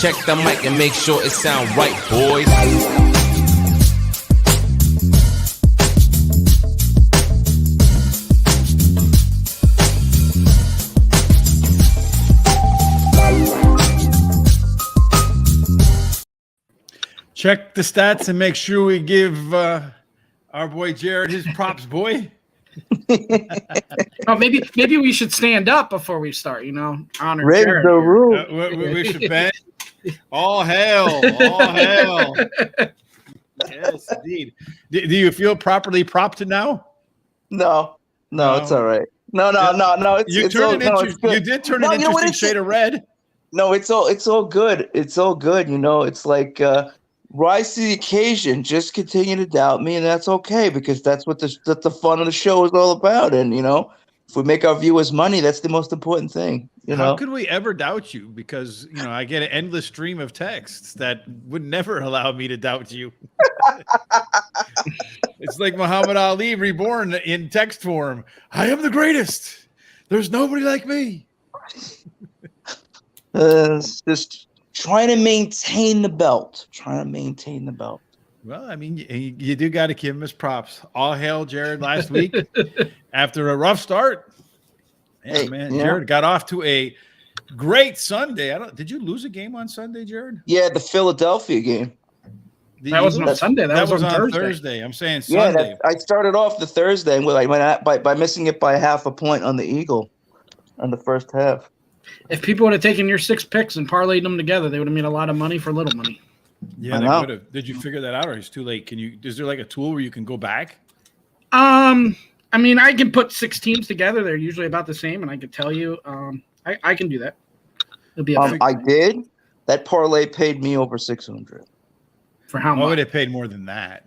Check the mic and make sure it sound right, boys. Check the stats and make sure we give our boy Jared his props, boy. Oh, maybe we should stand up before we start. Honor Raise Jared. the roof. We should bend. All hail! All hail! Yes, indeed. Do you feel properly propped now? No, it's all right. No. You did turn an interesting shade of red. No, it's all good. It's all good. It's like rise to the occasion. Just continue to doubt me, and that's okay because that's what the fun of the show is all about. And if we make our viewers money, that's the most important thing. How could we ever doubt you? Because I get an endless stream of texts that would never allow me to doubt you. It's like Muhammad Ali reborn in text form. I am the greatest. There's nobody like me. Just trying to maintain the belt. Well, I mean, you do got to give him his props. All hail Jared last week after a rough start. Jared got off to a great Sunday. Did you lose a game on Sunday, Jared? Yeah, the Philadelphia game. That wasn't on Sunday. That was on Thursday. I'm saying Sunday. Yeah, I started off the Thursday and by missing it by half a point on the Eagle on the first half. If people would have taken your 6 picks and parlayed them together, they would have made a lot of money for little money. Yeah, they would have. Did you figure that out, or it's too late? Is there like a tool where you can go back? I mean, I can put 6 teams together. They're usually about the same, and I could tell you, I can do that. It'll be I did. That parlay paid me over 600. For how much? I would have paid more than that.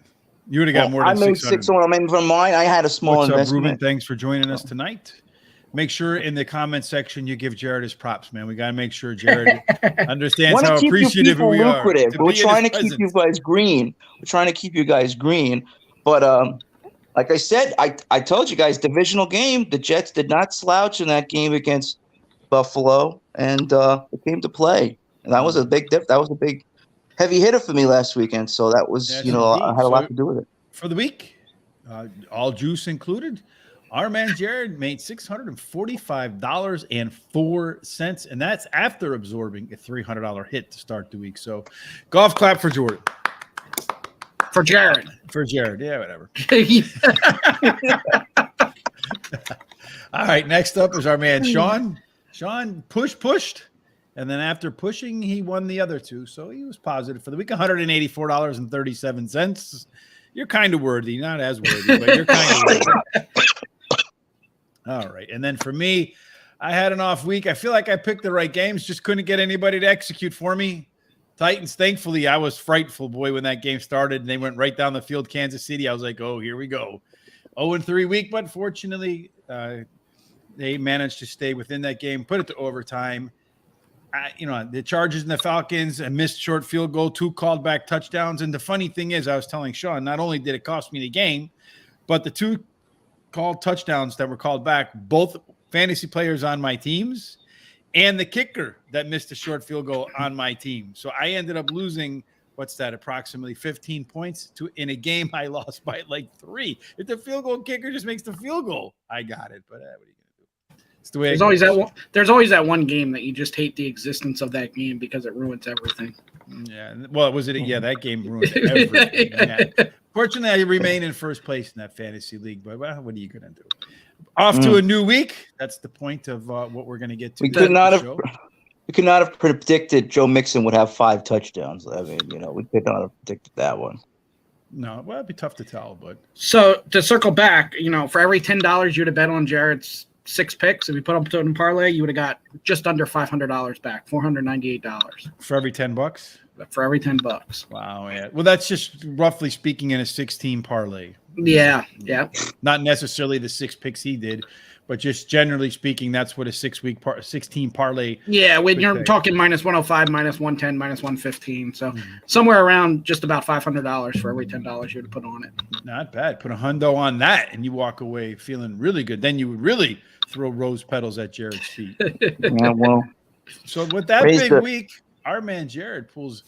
You would have got more than 600. I made 600. I mean, from mine, I had a small investment. What's up, Ruben? Thanks for joining us tonight. Make sure in the comment section you give Jared his props, man. We got to make sure Jared understands how appreciative we are. We're trying to keep you guys green. But like I said, I told you guys, divisional game. The Jets did not slouch in that game against Buffalo, and it came to play. And that was a big heavy hitter for me last weekend. So that was, I had a lot to do with it. For the week, all juice included, our man Jared made $645.04, and that's after absorbing a $300 hit to start the week. So, golf clap for Jordan. For Jared, yeah, whatever. All right, next up is our man Sean. Sean pushed, and then after pushing, he won the other two, so he was positive for the week. $184.37. You're kind of worthy, not as worthy, but you're kind of worthy. All right. And then for me, I had an off week. I feel like I picked the right games, just couldn't get anybody to execute for me. Titans, thankfully, I was frightful, boy, when that game started, and they went right down the field, Kansas City. I was like, oh, here we go. 0-3 week, but fortunately, they managed to stay within that game, put it to overtime. The Chargers and the Falcons, a missed short field goal, 2 called back touchdowns. And the funny thing is, I was telling Sean, not only did it cost me the game, but the 2 called touchdowns that were called back, both fantasy players on my teams and the kicker that missed a short field goal on my team. So I ended up losing, approximately 15 points in a game I lost by like 3. If the field goal kicker just makes the field goal, I got it. But what are you going to do? It's the way there's always that one game that you just hate the existence of that game because it ruins everything. Yeah. Well, that game ruined everything. Yeah. Fortunately, I remain in first place in that fantasy league, but what are you going to do? Off to a new week. That's the point of what we're going to get to. We could not have predicted Joe Mixon would have 5 touchdowns. I mean, we could not have predicted that one. No, well, it'd be tough to tell, but. So to circle back, for every $10 you'd have bet on Jared's 6 picks, if you put them in parlay, you would have got just under $500 back, $498. For every $10? For every $10. Wow, yeah. Well, that's just roughly speaking in a 16 parlay. Yeah. Not necessarily the 6 picks he did, but just generally speaking, that's what a 16 parlay. Yeah, when you're talking minus 105, minus 110, minus 115. So somewhere around just about $500 for every $10 you would put on it. Not bad. Put a hundo on that, and you walk away feeling really good. Then you would really throw rose petals at Jared's feet. Yeah, well. So with that big week, our man Jared pulls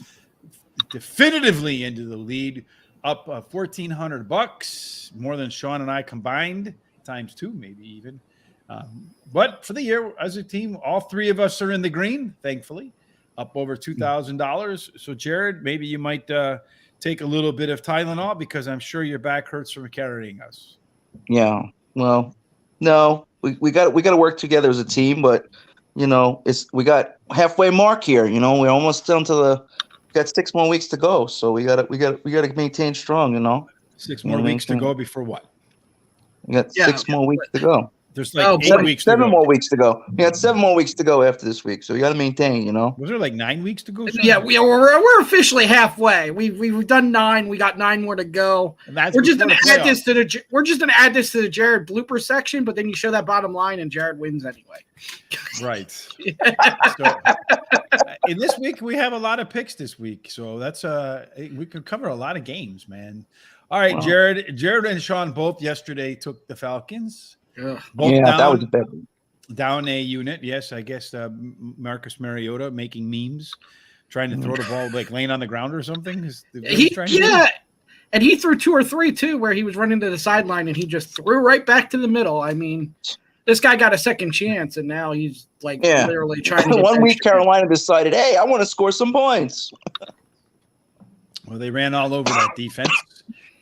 definitively into the lead, up $1,400, more than Sean and I combined, times 2 maybe even. But for the year, as a team, all 3 of us are in the green, thankfully, up over $2,000. So, Jared, maybe you might take a little bit of Tylenol, because I'm sure your back hurts from carrying us. Yeah. Well, no, we got to work together as a team, but we got halfway mark here. We're almost down to got 6 more weeks to go, so we got to maintain strong. 6 more weeks to go before what? We got 6 more weeks to go. There's like 8 weeks to go. 7 more weeks to go. We got 7 more weeks to go after this week, so we got to maintain. Was there like 9 weeks to go? Sean? Yeah, we're officially halfway. We've done 9. We got 9 more to go. We're just gonna add this to the Jared blooper section, but then you show that bottom line and Jared wins anyway. Right. So, in this week we have a lot of picks this week, so that's we could cover a lot of games, man. All right, wow. Jared and Sean both yesterday took the Falcons. Both down, that was bad. Down a unit. Yes, I guess Marcus Mariota making memes, trying to throw the ball like laying on the ground or something. And he threw 2 or 3 too, where he was running to the sideline and he just threw right back to the middle. I mean, this guy got a second chance, and now he's literally trying to. One week, Carolina decided, hey, I want to score some points. Well, they ran all over that defense,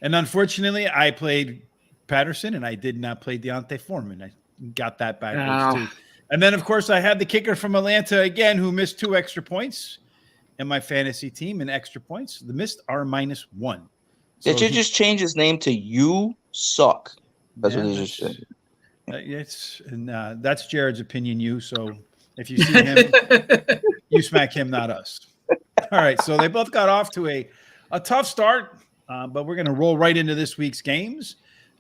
and unfortunately, I played Patterson, and I did not play Deontay Foreman. I got that backwards too. And then, of course, I had the kicker from Atlanta again, who missed 2 extra points in my fantasy team in extra points. The missed are -1. Did you just change his name to You Suck? That's what he just said. That's Jared's opinion, so if you see him, you smack him, not us. All right, so they both got off to a tough start, but we're going to roll right into this week's games.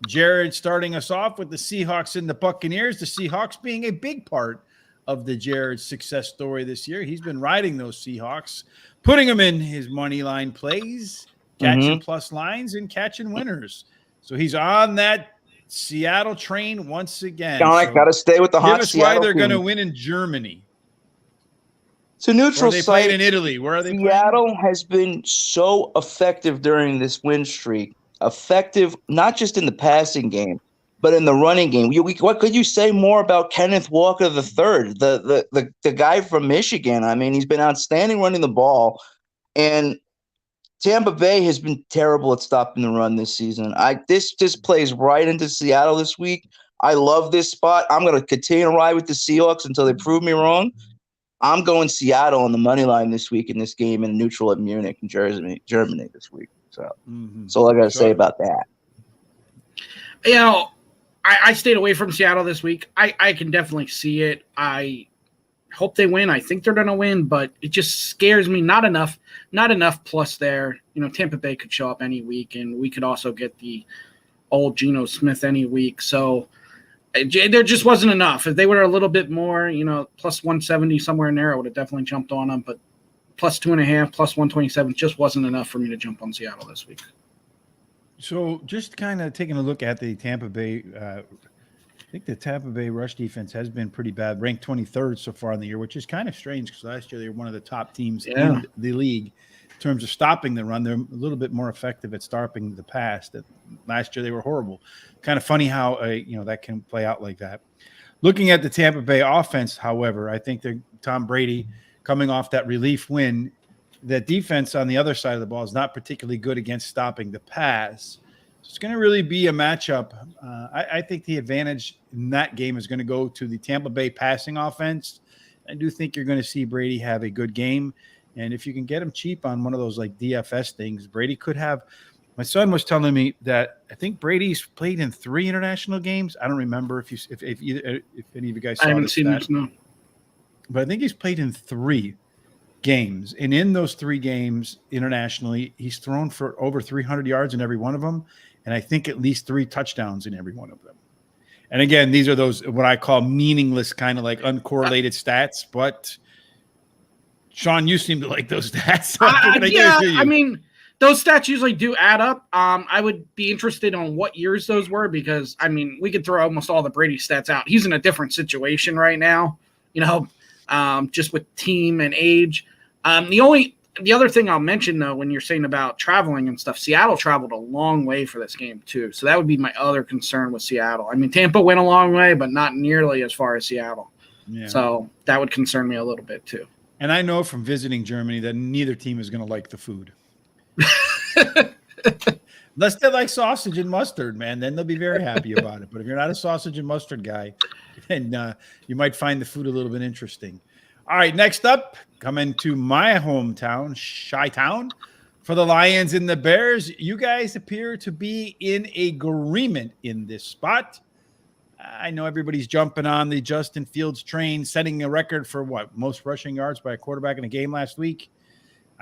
Jared starting us off with the Seahawks and the Buccaneers, the Seahawks being a big part of the Jared success story this year. He's been riding those Seahawks, putting them in his money line plays, catching plus lines and catching winners. So he's on that Seattle train once again. I got to stay with the hot Seattle. Why they're going to win in Germany. It's a neutral site. They played in Italy. Where are they? Seattle playing? Has been so effective during this win streak. Effective, not just in the passing game, but in the running game. What could you say more about Kenneth Walker III, the guy from Michigan? I mean, he's been outstanding running the ball, and Tampa Bay has been terrible at stopping the run this season. This just plays right into Seattle this week. I love this spot. I'm going to continue to ride with the Seahawks until they prove me wrong. I'm going Seattle on the money line this week in this game in neutral at Munich in Germany this week. So that's all I got to say about that. I stayed away from Seattle this week. I can definitely see it. I hope they win. I think they're going to win, but it just scares me. Not enough plus there. Tampa Bay could show up any week, and we could also get the old Geno Smith any week. So there just wasn't enough. If they were a little bit more, plus 170 somewhere in there, I would have definitely jumped on them. But plus 2.5, plus 127 just wasn't enough for me to jump on Seattle this week. So just kind of taking a look at the Tampa Bay, I think the Tampa Bay rush defense has been pretty bad, ranked 23rd so far in the year, which is kind of strange because last year they were one of the top teams in the league in terms of stopping the run. They're a little bit more effective at stopping the pass. Last year they were horrible. Kind of funny how that can play out like that. Looking at the Tampa Bay offense, however, I think that Tom Brady coming off that relief win, that defense on the other side of the ball is not particularly good against stopping the pass. So it's going to really be a matchup. I think the advantage in that game is going to go to the Tampa Bay passing offense. I do think you're going to see Brady have a good game. And if you can get him cheap on one of those like DFS things, Brady could have. My son was telling me that I think Brady's played in 3 international games. I don't remember if any of you guys saw. I haven't seen this, no. But I think he's played in 3 games. And in those 3 games internationally, he's thrown for over 300 yards in every one of them. And I think at least 3 touchdowns in every one of them. And again, these are those what I call meaningless kind of like uncorrelated stats. But Sean, you seem to like those stats. I mean, those stats usually do add up. I would be interested on what years those were because, I mean, we could throw almost all the Brady stats out. He's in a different situation right now, just with team and age. The other thing I'll mention, though, when you're saying about traveling and stuff, Seattle traveled a long way for this game, too. So that would be my other concern with Seattle. I mean, Tampa went a long way, but not nearly as far as Seattle. Yeah. So that would concern me a little bit, too. And I know from visiting Germany that neither team is going to like the food. Unless they like sausage and mustard, man, then they'll be very happy about it. But if you're not a sausage and mustard guy, then you might find the food a little bit interesting. All right, next up, coming to my hometown, Chi-Town, for the Lions and the Bears. You guys appear to be in agreement in this spot. I know everybody's jumping on the Justin Fields train, setting a record for most rushing yards by a quarterback in a game last week.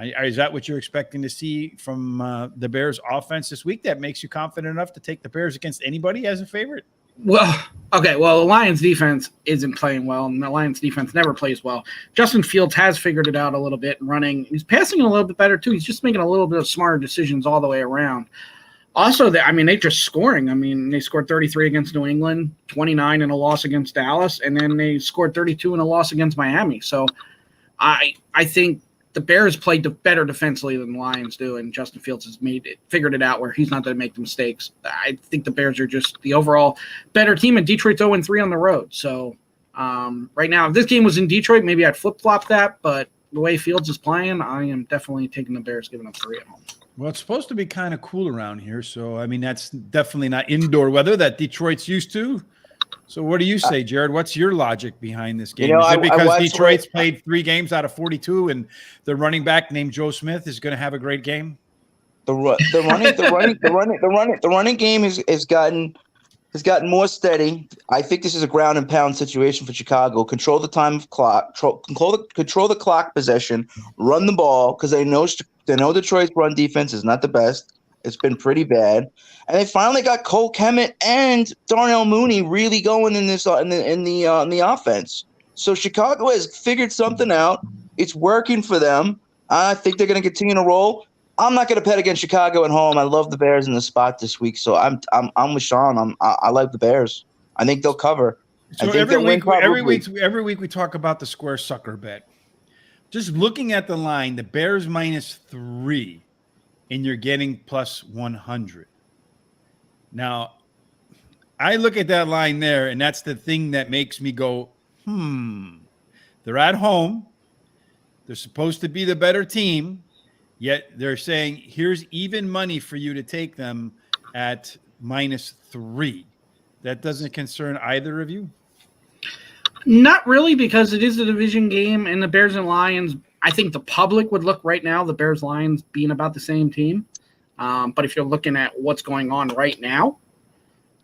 Is that what you're expecting to see from the Bears offense this week that makes you confident enough to take the Bears against anybody as a favorite? Well, okay. Well, the Lions defense isn't playing well, and the Lions defense never plays well. Justin Fields has figured it out a little bit in running. He's passing a little bit better, too. He's just making a little bit of smarter decisions all the way around. Also, they're just scoring. I mean, they scored 33 against New England, 29 in a loss against Dallas, and then they scored 32 in a loss against Miami. So I think the Bears played better defensively than the Lions do, and Justin Fields has figured it out where he's not going to make the mistakes. I think the Bears are just the overall better team, and Detroit's 0-3 on the road. So right now, if this game was in Detroit, maybe I'd flip-flop that, but the way Fields is playing, I am definitely taking the Bears, giving them 3 at home. Well, it's supposed to be kind of cool around here, so, I mean, that's definitely not indoor weather that Detroit's used to. So what do you say, Jared? What's your logic behind this game? Is it because Detroit's played 3 games out of 42 and the running back named Joe Smith is going to have a great game? The running game has gotten more steady. I think this is a ground and pound situation for Chicago. Control the time of clock, control the clock possession, run the ball because they know Detroit's run defense is not the best. It's been pretty bad, and they finally got Cole Kmet and Darnell Mooney really going in this in the offense. So Chicago has figured something out. It's working for them. I think they're going to continue to roll. I'm not going to bet against Chicago at home. I love the Bears in the spot this week, so I'm with Sean. I like the Bears. I think they'll cover. So every week we talk about the square sucker bet. Just looking at the line, the Bears -3. And you're getting plus 100. Now, I look at that line there, and that's the thing that makes me go, They're at home. They're supposed to be the better team, yet they're saying, here's even money for you to take them at -3. That doesn't concern either of you? Not really, because it is a division game, and the Bears and Lions – I think the public would look right now, the Bears-Lions being about the same team. But if you're looking at what's going on right now,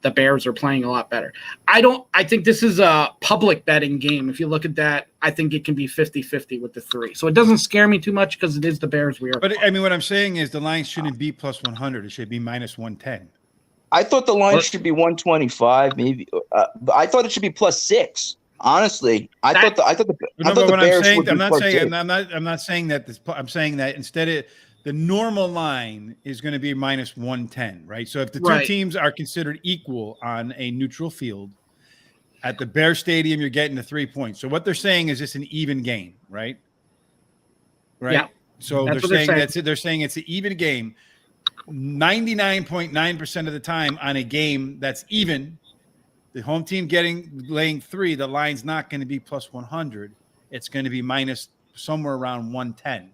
the Bears are playing a lot better. I think this is a public betting game. If you look at that, I think it can be 50-50 with the 3. So it doesn't scare me too much because it is the Bears we are. But I mean, what I'm saying is the Lions shouldn't be plus 100. It should be -110. I thought the line should be 125, maybe. I thought it should be +6. Honestly, I thought the Bears would be +6. I'm not saying that. I'm saying that instead the normal line is going to be -110, right? So if the two teams are considered equal on a neutral field at the Bear Stadium, you're getting the 3 points. So what they're saying is it's an even game, right? Right. Yeah. So they're saying it's an even game. 99.9% of the time on a game that's even. The home team laying 3, the line's not going to be plus 100. It's going to be minus somewhere around 110.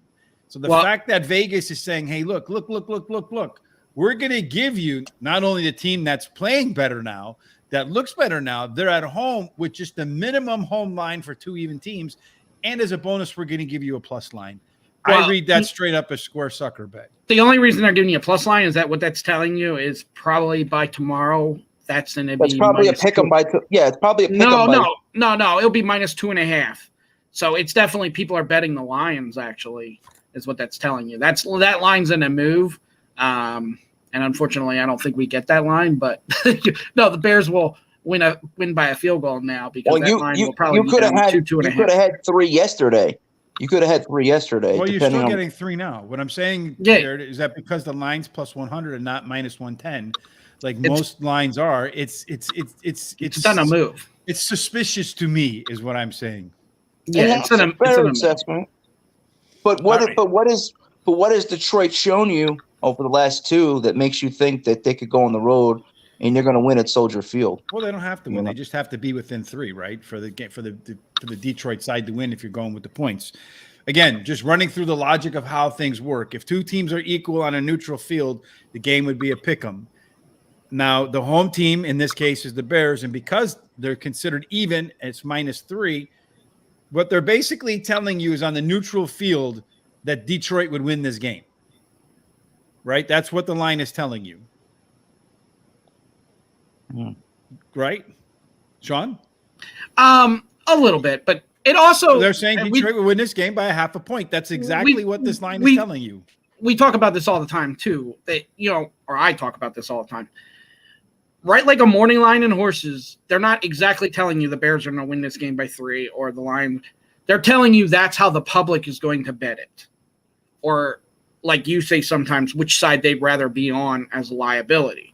So the fact that Vegas is saying, hey, look, we're going to give you not only the team that's playing better now, that looks better now, they're at home with just the minimum home line for 2 even teams. And as a bonus, we're going to give you a plus line. I read that straight up as square sucker bet. The only reason they're giving you a plus line is that what that's telling you is probably by tomorrow – That's probably a pick 'em by two. Yeah, it's probably a pick 'em. No. It'll be -2.5. So it's definitely people are betting the Lions. Actually, is what that's telling you. That line's in a move, and unfortunately, I don't think we get that line. But no, the Bears will win by a field goal now because that line will probably be down 2.5. You could have had 3 yesterday. Well, you're still getting 3 now. What I'm saying, Jared, is that because the line's plus 100 and not -110. Like most lines are, it's done a move. It's suspicious to me, is what I'm saying. Yeah, it's an assessment. But what has Detroit shown you over the last two that makes you think that they could go on the road and they're going to win at Soldier Field? Well, they don't have to win. They just have to be within 3, right? For the Detroit side to win if you're going with the points. Again, just running through the logic of how things work. If 2 teams are equal on a neutral field, the game would be a pick'em. Now, the home team in this case is the Bears, and because they're considered even, it's -3. What they're basically telling you is on the neutral field that Detroit would win this game. Right? That's what the line is telling you. Right? Sean? A little bit, but it also they're saying Detroit would win this game by 0.5 point. That's exactly what this line is telling you. We talk about this all the time too. Or I talk about this all the time. Right, like a morning line in horses, they're not exactly telling you the Bears are going to win this game by 3 or the line. They're telling you that's how the public is going to bet it. Or like you say sometimes, which side they'd rather be on as a liability.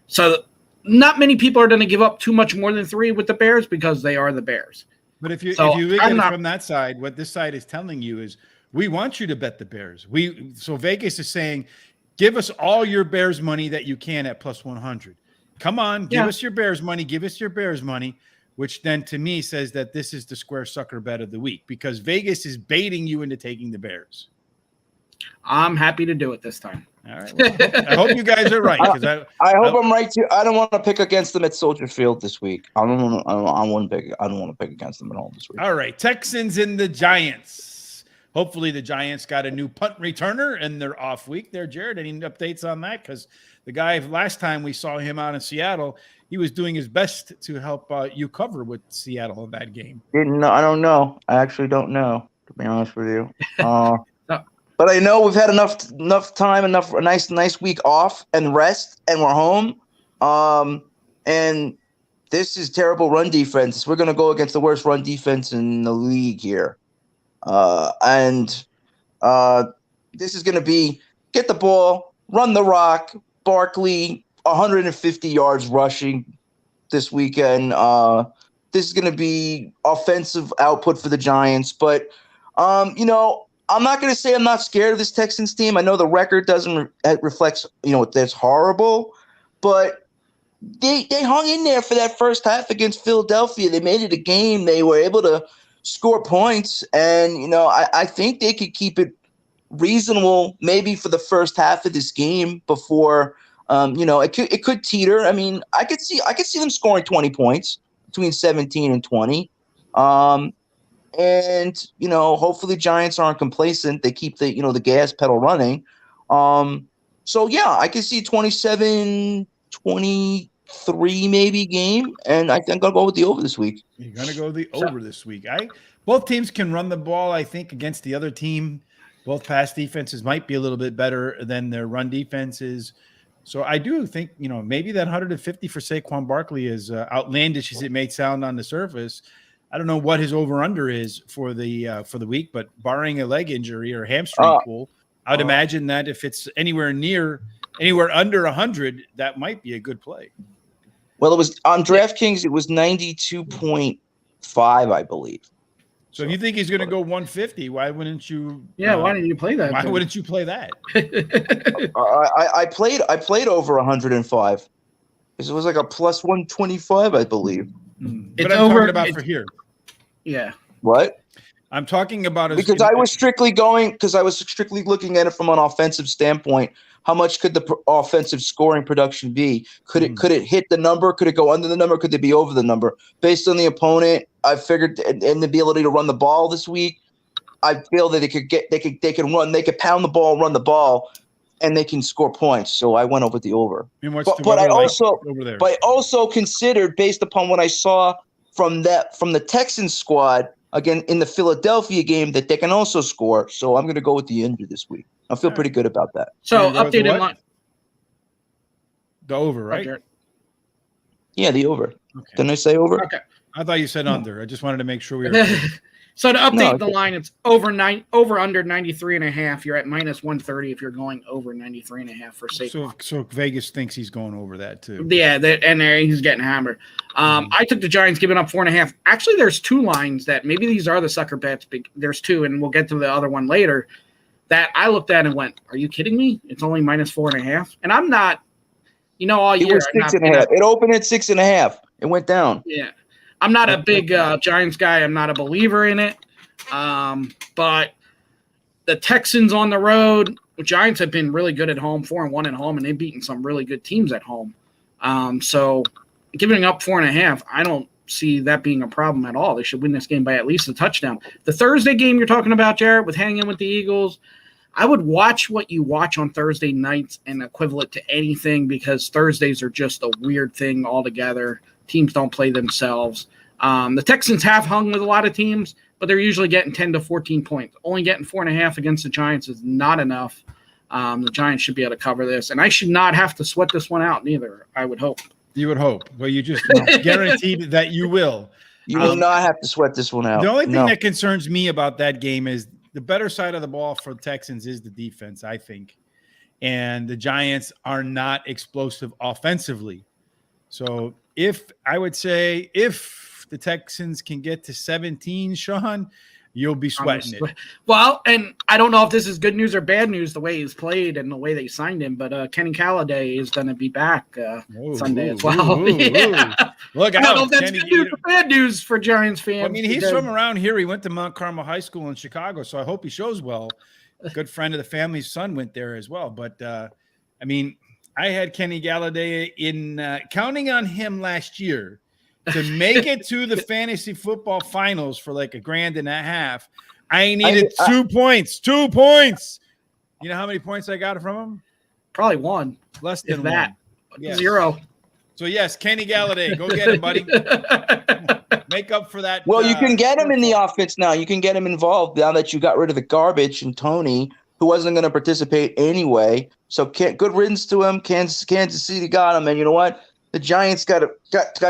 So not many people are going to give up too much more than 3 with the Bears because they are the Bears. But if you look at it from that side, what this side is telling you is we want you to bet the Bears. So Vegas is saying, give us all your Bears money that you can at +100. Come on, give us your Bears money. Give us your Bears money, which then to me says that this is the square sucker bet of the week because Vegas is baiting you into taking the Bears. I'm happy to do it this time. All right. Well, I hope you guys are right. I hope I'm right too. I don't want to pick against them at Soldier Field this week. I don't want to pick against them at all this week. All right. Texans and the Giants. Hopefully the Giants got a new punt returner in their off week there. Jared, any updates on that? Because the guy last time we saw him out in Seattle, he was doing his best to help you cover with Seattle in that game. I don't know. I actually don't know, to be honest with you. But I know we've had enough time, a nice week off and rest, and we're home. And this is terrible run defense. We're going to go against the worst run defense in the league here. And this is going to be get the ball, run the rock. Barkley, 150 yards rushing this weekend. This is going to be offensive output for the Giants. But, I'm not going to say I'm not scared of this Texans team. I know the record doesn't reflects, that's horrible. But they hung in there for that first half against Philadelphia. They made it a game. They were able to score points. And, I think they could keep it reasonable maybe for the first half of this game before, it could teeter. I mean, I could see them scoring 20 points between 17 and 20. And, hopefully Giants aren't complacent. They keep the gas pedal running. I can see 27, 23 maybe game. And I think I'll go with the over this week. You're going to go the over this week. Both teams can run the ball, I think, against the other team. Both pass defenses might be a little bit better than their run defenses. So I do think, maybe that 150 for Saquon Barkley is outlandish as it may sound on the surface. I don't know what his over-under is for the week, but barring a leg injury or hamstring pull, I'd imagine that if it's anywhere under 100, that might be a good play. Well, it was on DraftKings. It was 92.5, I believe. So if you think he's going to go 150, why wouldn't you? Yeah, why didn't you play that? Why wouldn't you play that? I played over 105. It was like a plus 125, I believe. But I'm talking about for here. Yeah. What? I'm talking about because I was strictly looking at it from an offensive standpoint. How much could the offensive scoring production be? Could it hit the number? Could it go under the number? Could it be over the number? Based on the opponent, I figured and the ability to run the ball this week, I feel that they could pound the ball, run the ball, and they can score points. So I went over the over. But I also considered, based upon what I saw from the Texans squad again in the Philadelphia game, that they can also score. So I'm going to go with the under this week. I feel pretty good about that. So updated line. The over, right? Okay. Yeah, the over. Okay. Didn't I say over? Okay. I thought you said under. I just wanted to make sure we were. So to update No, the line, it's over under 93.5. You're at minus 130 if you're going over 93.5 for Saquon. So Vegas thinks he's going over that too. Yeah, and there he's getting hammered. I took the Giants giving up 4.5. Actually, there's two lines that maybe these are the sucker bets. There's two, and we'll get to the other one later. That I looked at and went, "Are you kidding me? It's only minus 4.5." And I'm not, all year. It was 6.5. It opened at 6.5. It went down. Yeah. I'm not a big Giants guy. I'm not a believer in it. But the Texans on the road, the Giants have been really good at home, 4-1 at home, and they've beaten some really good teams at home. So giving up 4.5, I don't see that being a problem at all. They should win this game by at least a touchdown. The Thursday game you're talking about, Jarrett, with hanging with the Eagles, I would watch what you watch on Thursday nights and equivalent to anything because Thursdays are just a weird thing altogether. Teams don't play themselves. The Texans have hung with a lot of teams, but they're usually getting 10 to 14 points. Only getting 4.5 against the Giants is not enough. The Giants should be able to cover this, and I should not have to sweat this one out neither, I would hope. You would hope. Well, you just guaranteed that you will. You will not have to sweat this one out. The only thing that concerns me about that game is the better side of the ball for the Texans is the defense, I think. And the Giants are not explosive offensively. So if the Texans can get to 17, Sean, you'll be sweating it. Well, and I don't know if this is good news or bad news the way he's played and the way they signed him, but Kenny Galladay is going to be back Sunday as well. Look, I don't know if that's good news or bad news for Giants fans. Well, I mean, he's from around here. He went to Mount Carmel High School in Chicago, so I hope he shows well. A good friend of the family's son went there as well. But, I mean, I had Kenny Galladay in counting on him last year to make it to the fantasy football finals for like $1.50. I needed 2 points. 2 points. You know how many points I got from him? Probably one. Less than that. Yes. 0. So, yes, Kenny Galladay. Go get him, buddy. Make up for that. Well, you can get him in the offense now. You can get him involved now that you got rid of the garbage and Tony, who wasn't going to participate anyway. So good riddance to him. Kansas City got him. And you know what? The Giants got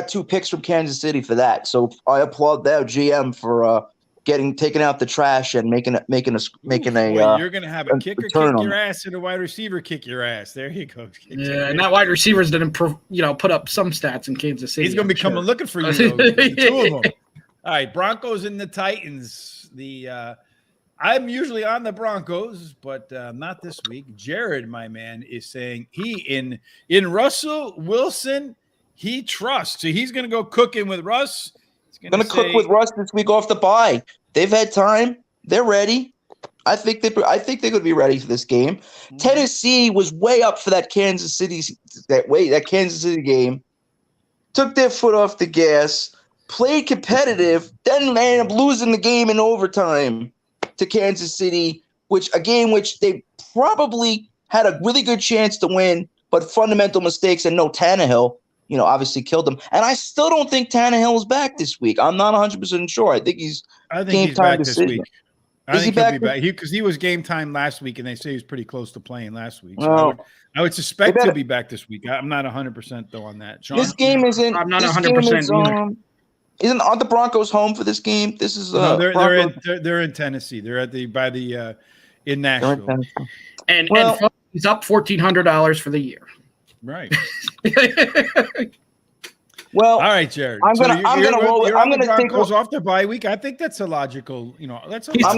2 picks from Kansas City for that. So I applaud their GM for taking out the trash and making a. You're gonna have a kicker kick your ass and a wide receiver kick your ass. There you go. Yeah, and that wide receivers didn't put up some stats in Kansas City. He's gonna be coming looking for you. The 2 of them. All right, Broncos and the Titans. I'm usually on the Broncos, but not this week. Jared, my man, is saying in Russell Wilson, he trusts. So he's going to go cooking with Russ. He's going to cook with Russ this week off the bye. They've had time. They're ready. I think they're going to be ready for this game. Mm-hmm. Tennessee was way up for that Kansas City game. Took their foot off the gas. Played competitive. Then ended up losing the game in overtime to Kansas City, which they probably had a really good chance to win, but fundamental mistakes and no Tannehill, obviously killed them. And I still don't think Tannehill is back this week. I'm not 100% sure. I think he's back this week. I think he'll be back because he was game time last week, and they say he was pretty close to playing last week. So I would suspect he'll be back this week. I'm not 100% though on that. Sean? This game isn't. I'm not 100%. Aren't the Broncos home for this game? This is no, they're in Tennessee. They're in Nashville. And he's up $1,400 for the year. Right. Well, all right, Jared. I'm gonna roll. I'm gonna take Broncos off their bye week. I think that's a logical. I'm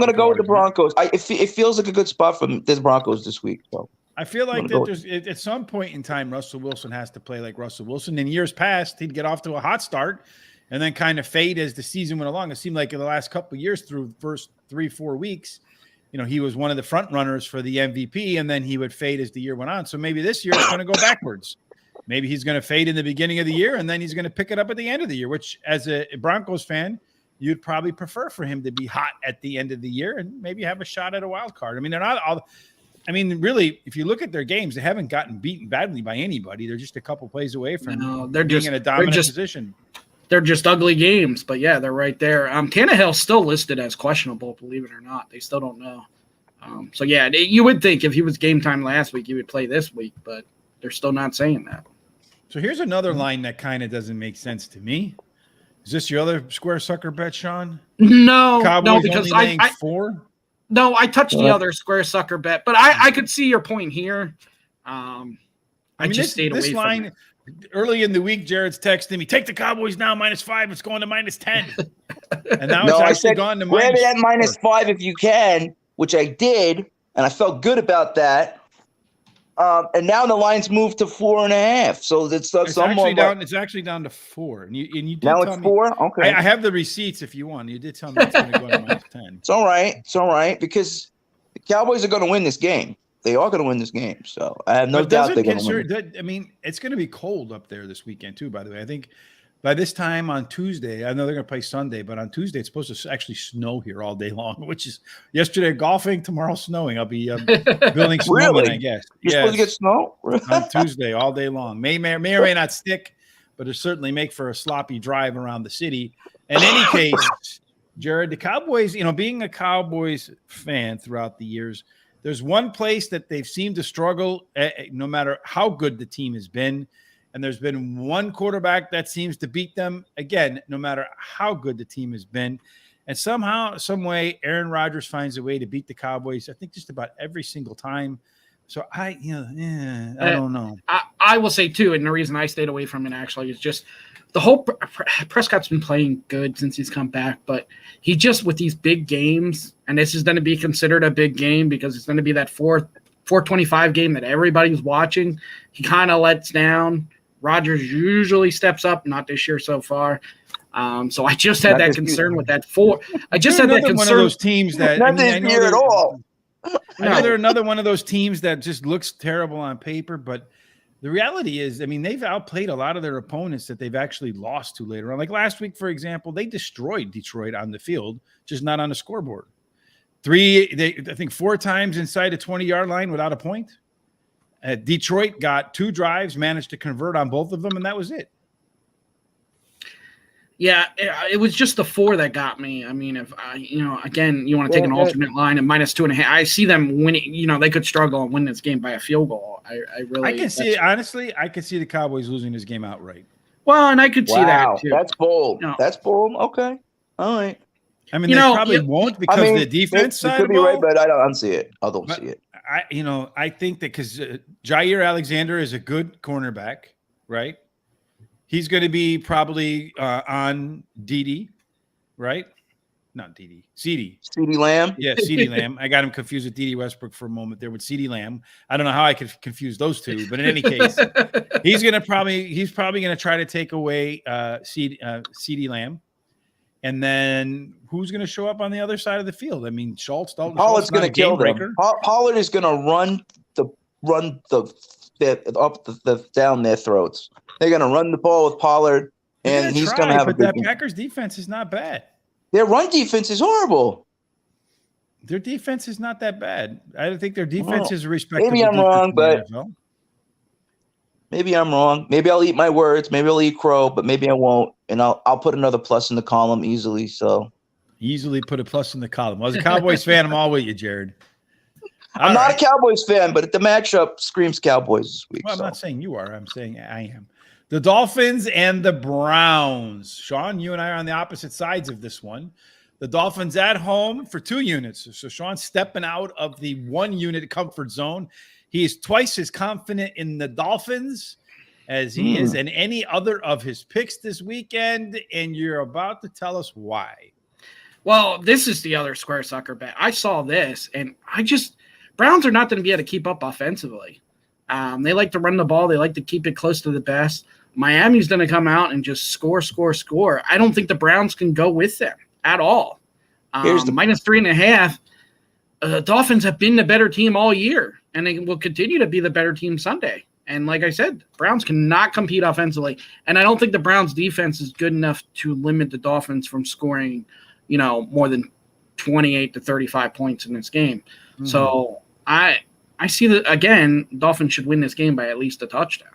gonna go with the Broncos. It feels like a good spot for the Broncos this week. So I feel like that at some point in time, Russell Wilson has to play like Russell Wilson. In years past, he'd get off to a hot start and then kind of fade as the season went along. It seemed like in the last couple of years, through the first 3-4 weeks, he was one of the front runners for the MVP, and then he would fade as the year went on. So maybe this year it's going to go backwards. Maybe he's going to fade in the beginning of the year, and then he's going to pick it up at the end of the year, which as a Broncos fan, you'd probably prefer for him to be hot at the end of the year and maybe have a shot at a wild card. I mean, they're not all – really, if you look at their games, they haven't gotten beaten badly by anybody. They're just a couple plays away from being in a dominant position. They're just ugly games, but yeah, they're right there. Tannehill's still listed as questionable, believe it or not. They still don't know. So yeah, you would think if he was game time last week, he would play this week, but they're still not saying that. So here's another line that kind of doesn't make sense to me. Is this your other square sucker bet, Sean? No, Cowboys because only laying I 4? no, I touched the other square sucker bet, but I could see your point here. I mean, just stayed away from it. Early in the week, Jared's texting me, take the Cowboys now, -5. It's going to -10. And now No, it's I actually said, gone to grab it at -4. -5 if you can, which I did, and I felt good about that. And now the line's moved to 4.5. So it's actually down. It's actually down to 4. And you did now tell it's me, 4. Okay, I have the receipts if you want. You did tell me it's going to go to -10. it's all right. It's all right because the Cowboys are going to win this game. They are going to win this game. So I have no doubt they're going to win. I mean, it's going to be cold up there this weekend too. By the way, I think by this time on Tuesday, I know they're going to play Sunday, but on Tuesday it's supposed to actually snow here all day long. Which is yesterday golfing, tomorrow snowing. I'll be building snowmen, Really? I guess. You're supposed to get snow on Tuesday all day long. May or may not stick, but it certainly make for a sloppy drive around the city. In any case, Jared, the Cowboys, being a Cowboys fan throughout the years, there's one place that they've seemed to struggle no matter how good the team has been. And there's been one quarterback that seems to beat them again, no matter how good the team has been. And somehow, some way, Aaron Rodgers finds a way to beat the Cowboys, I think just about every single time. So I don't know. I will say too, and the reason I stayed away from it actually is just the whole Prescott's been playing good since he's come back, but he just with these big games, and this is going to be considered a big game because it's going to be that 425 game that everybody's watching. He kind of lets down. Rodgers usually steps up, not this year so far. So I just had that concern with that 4. I just had that concern. One of those teams that not this year at all. I know they're another one of those teams that just looks terrible on paper, but the reality is, I mean, they've outplayed a lot of their opponents that they've actually lost to later on. Like last week, for example, they destroyed Detroit on the field, just not on the scoreboard. I think 4 times inside the 20-yard line without a point. Detroit got 2 drives, managed to convert on both of them, and that was it. Yeah, it was just the 4 that got me. I mean, if again, you want to take an alternate line at -2.5. I see them winning. They could struggle and win this game by a field goal. I can see honestly. I can see the Cowboys losing this game outright. Well, and I could see that too. That's bold. That's bold. Okay, all right. I mean, they probably won't because the defense side could be right, but I don't see it. I don't see it. I think that because Jair Alexander is a good cornerback, right? He's going to be probably on DD, right? Not DD, CD. CeeDee Lamb? Yeah, CeeDee Lamb. I got him confused with DD Westbrook for a moment there with CeeDee Lamb. I don't know how I could confuse those two, but in any case, he's probably going to try to take away CeeDee Lamb. And then who's going to show up on the other side of the field? I mean, Pollard's going to kill them. Pollard is going to run down their throats. They're going to run the ball with Pollard, and he's going to have a big game. Packers defense is not bad. Their run defense is horrible. Their defense is not that bad. I think their defense is respectable. Maybe I'm wrong, but maybe I'm wrong. Maybe I'll eat my words. Maybe I'll eat crow, but maybe I won't. And I'll put another plus in the column easily. So easily put a plus in the column. Well, as a Cowboys fan, I'm all with you, Jared. I'm not a Cowboys fan, but the matchup screams Cowboys this week. Well, I'm not saying you are. I'm saying I am. The Dolphins and the Browns. Sean, you and I are on the opposite sides of this one. The Dolphins at home for 2 units. So Sean's stepping out of the 1-unit comfort zone. He is twice as confident in the Dolphins as he is in any other of his picks this weekend, and you're about to tell us why. Well, this is the other square sucker bet. I saw this, and Browns are not going to be able to keep up offensively. They like to run the ball. They like to keep it close to the best. Miami's going to come out and just score. I don't think the Browns can go with them at all. Here's the -3.5. Dolphins have been the better team all year, and they will continue to be the better team Sunday. And like I said, Browns cannot compete offensively. And I don't think the Browns defense is good enough to limit the Dolphins from scoring, more than 28 to 35 points in this game. Mm-hmm. So I see that, again, Dolphins should win this game by at least a touchdown.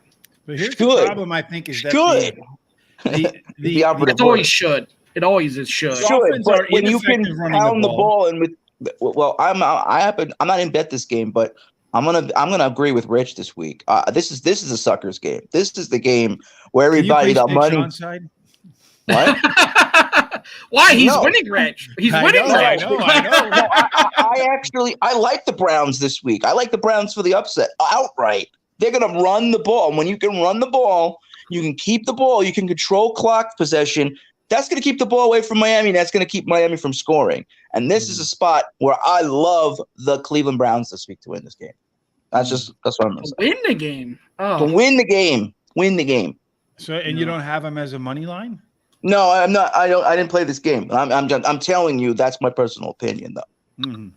But here's the problem, I think, is that the operative it always should. It always is should. But when you can pound the ball and I'm not in bet this game, but I'm gonna agree with Rich this week. This is a suckers game. This is the game where everybody got money. What? Why? He's No. winning, Rich. He's I winning, know, Rich. I know. No, I like the Browns this week. I like the Browns for the upset outright. They're going to run the ball. And when you can run the ball, you can keep the ball. You can control clock possession. That's going to keep the ball away from Miami. That's going to keep Miami from scoring. And this is a spot where I love the Cleveland Browns this week to win this game. That's what I'm going to say. Win the game. To Oh, win the game. Win the game. So, and you don't have him as a money line? No, I'm not. I didn't play this game. I'm telling you, that's my personal opinion, though. Mm-hmm.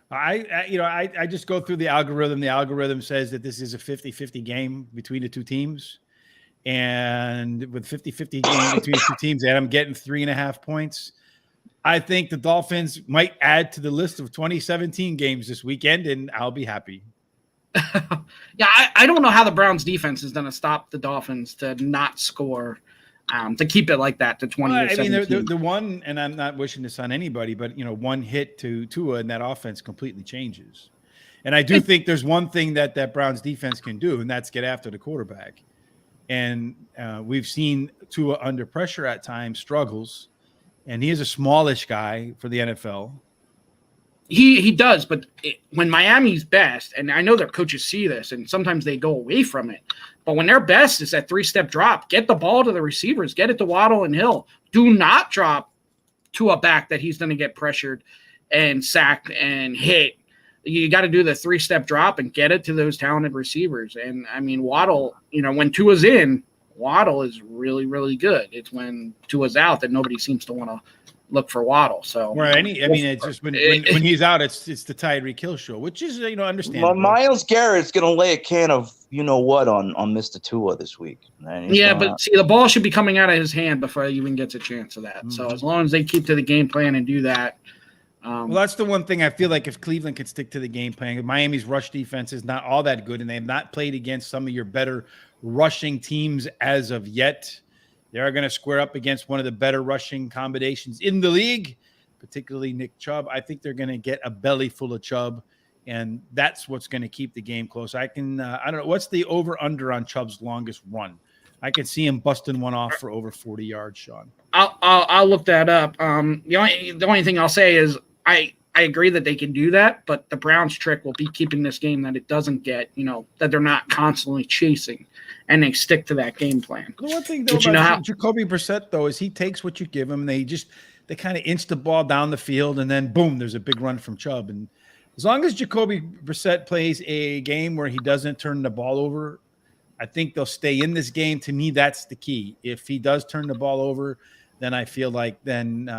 I just go through the algorithm. The algorithm says that this is a 50-50 game between the two teams. And with 50-50 game between the two teams, and I'm getting 3.5 points. I think the Dolphins might add to the list of 2017 games this weekend, and I'll be happy. yeah. I don't know how the Browns defense is going to stop the Dolphins to not score, to keep it like that to 20. Well, I mean, the one, and I'm not wishing this on anybody, but one hit to Tua and that offense completely changes. And I do think there's one thing that Browns defense can do, and that's get after the quarterback. And we've seen Tua under pressure at times struggles, and he is a smallish guy for the NFL. He does, but when Miami's best, and I know their coaches see this, and sometimes they go away from it, but when their best is that 3-step drop, get the ball to the receivers, get it to Waddle and Hill. Do not drop to a back that he's going to get pressured and sacked and hit. You got to do the 3-step drop and get it to those talented receivers. And, I mean, Waddle, when Tua's in, Waddle is really, really good. It's when Tua's out that nobody seems to want to look for Waddle. So, it's just when he's out, it's the Tyreek Hill show, which is understandable. Well, Myles Garrett's going to lay a can of what on Mr. Tua this week. But see, the ball should be coming out of his hand before he even gets a chance of that. Mm-hmm. So as long as they keep to the game plan and do that. Well, that's the one thing I feel like if Cleveland could stick to the game plan, Miami's rush defense is not all that good, and they have not played against some of your better rushing teams as of yet. They are going to square up against one of the better rushing combinations in the league, particularly Nick Chubb. I think they're going to get a belly full of Chubb, and that's what's going to keep the game close. I don't know. What's the over-under on Chubb's longest run? I could see him busting one off for over 40 yards, Sean. I'll look that up. The only thing I'll say is I agree that they can do that, but the Browns' trick will be keeping this game that it doesn't get, that they're not constantly chasing, and they stick to that game plan. The one thing, though, about Jacoby Brissett, though, is he takes what you give him, and they kind of inch the ball down the field, and then, boom, there's a big run from Chubb. And as long as Jacoby Brissett plays a game where he doesn't turn the ball over, I think they'll stay in this game. To me, that's the key. If he does turn the ball over, then I feel like then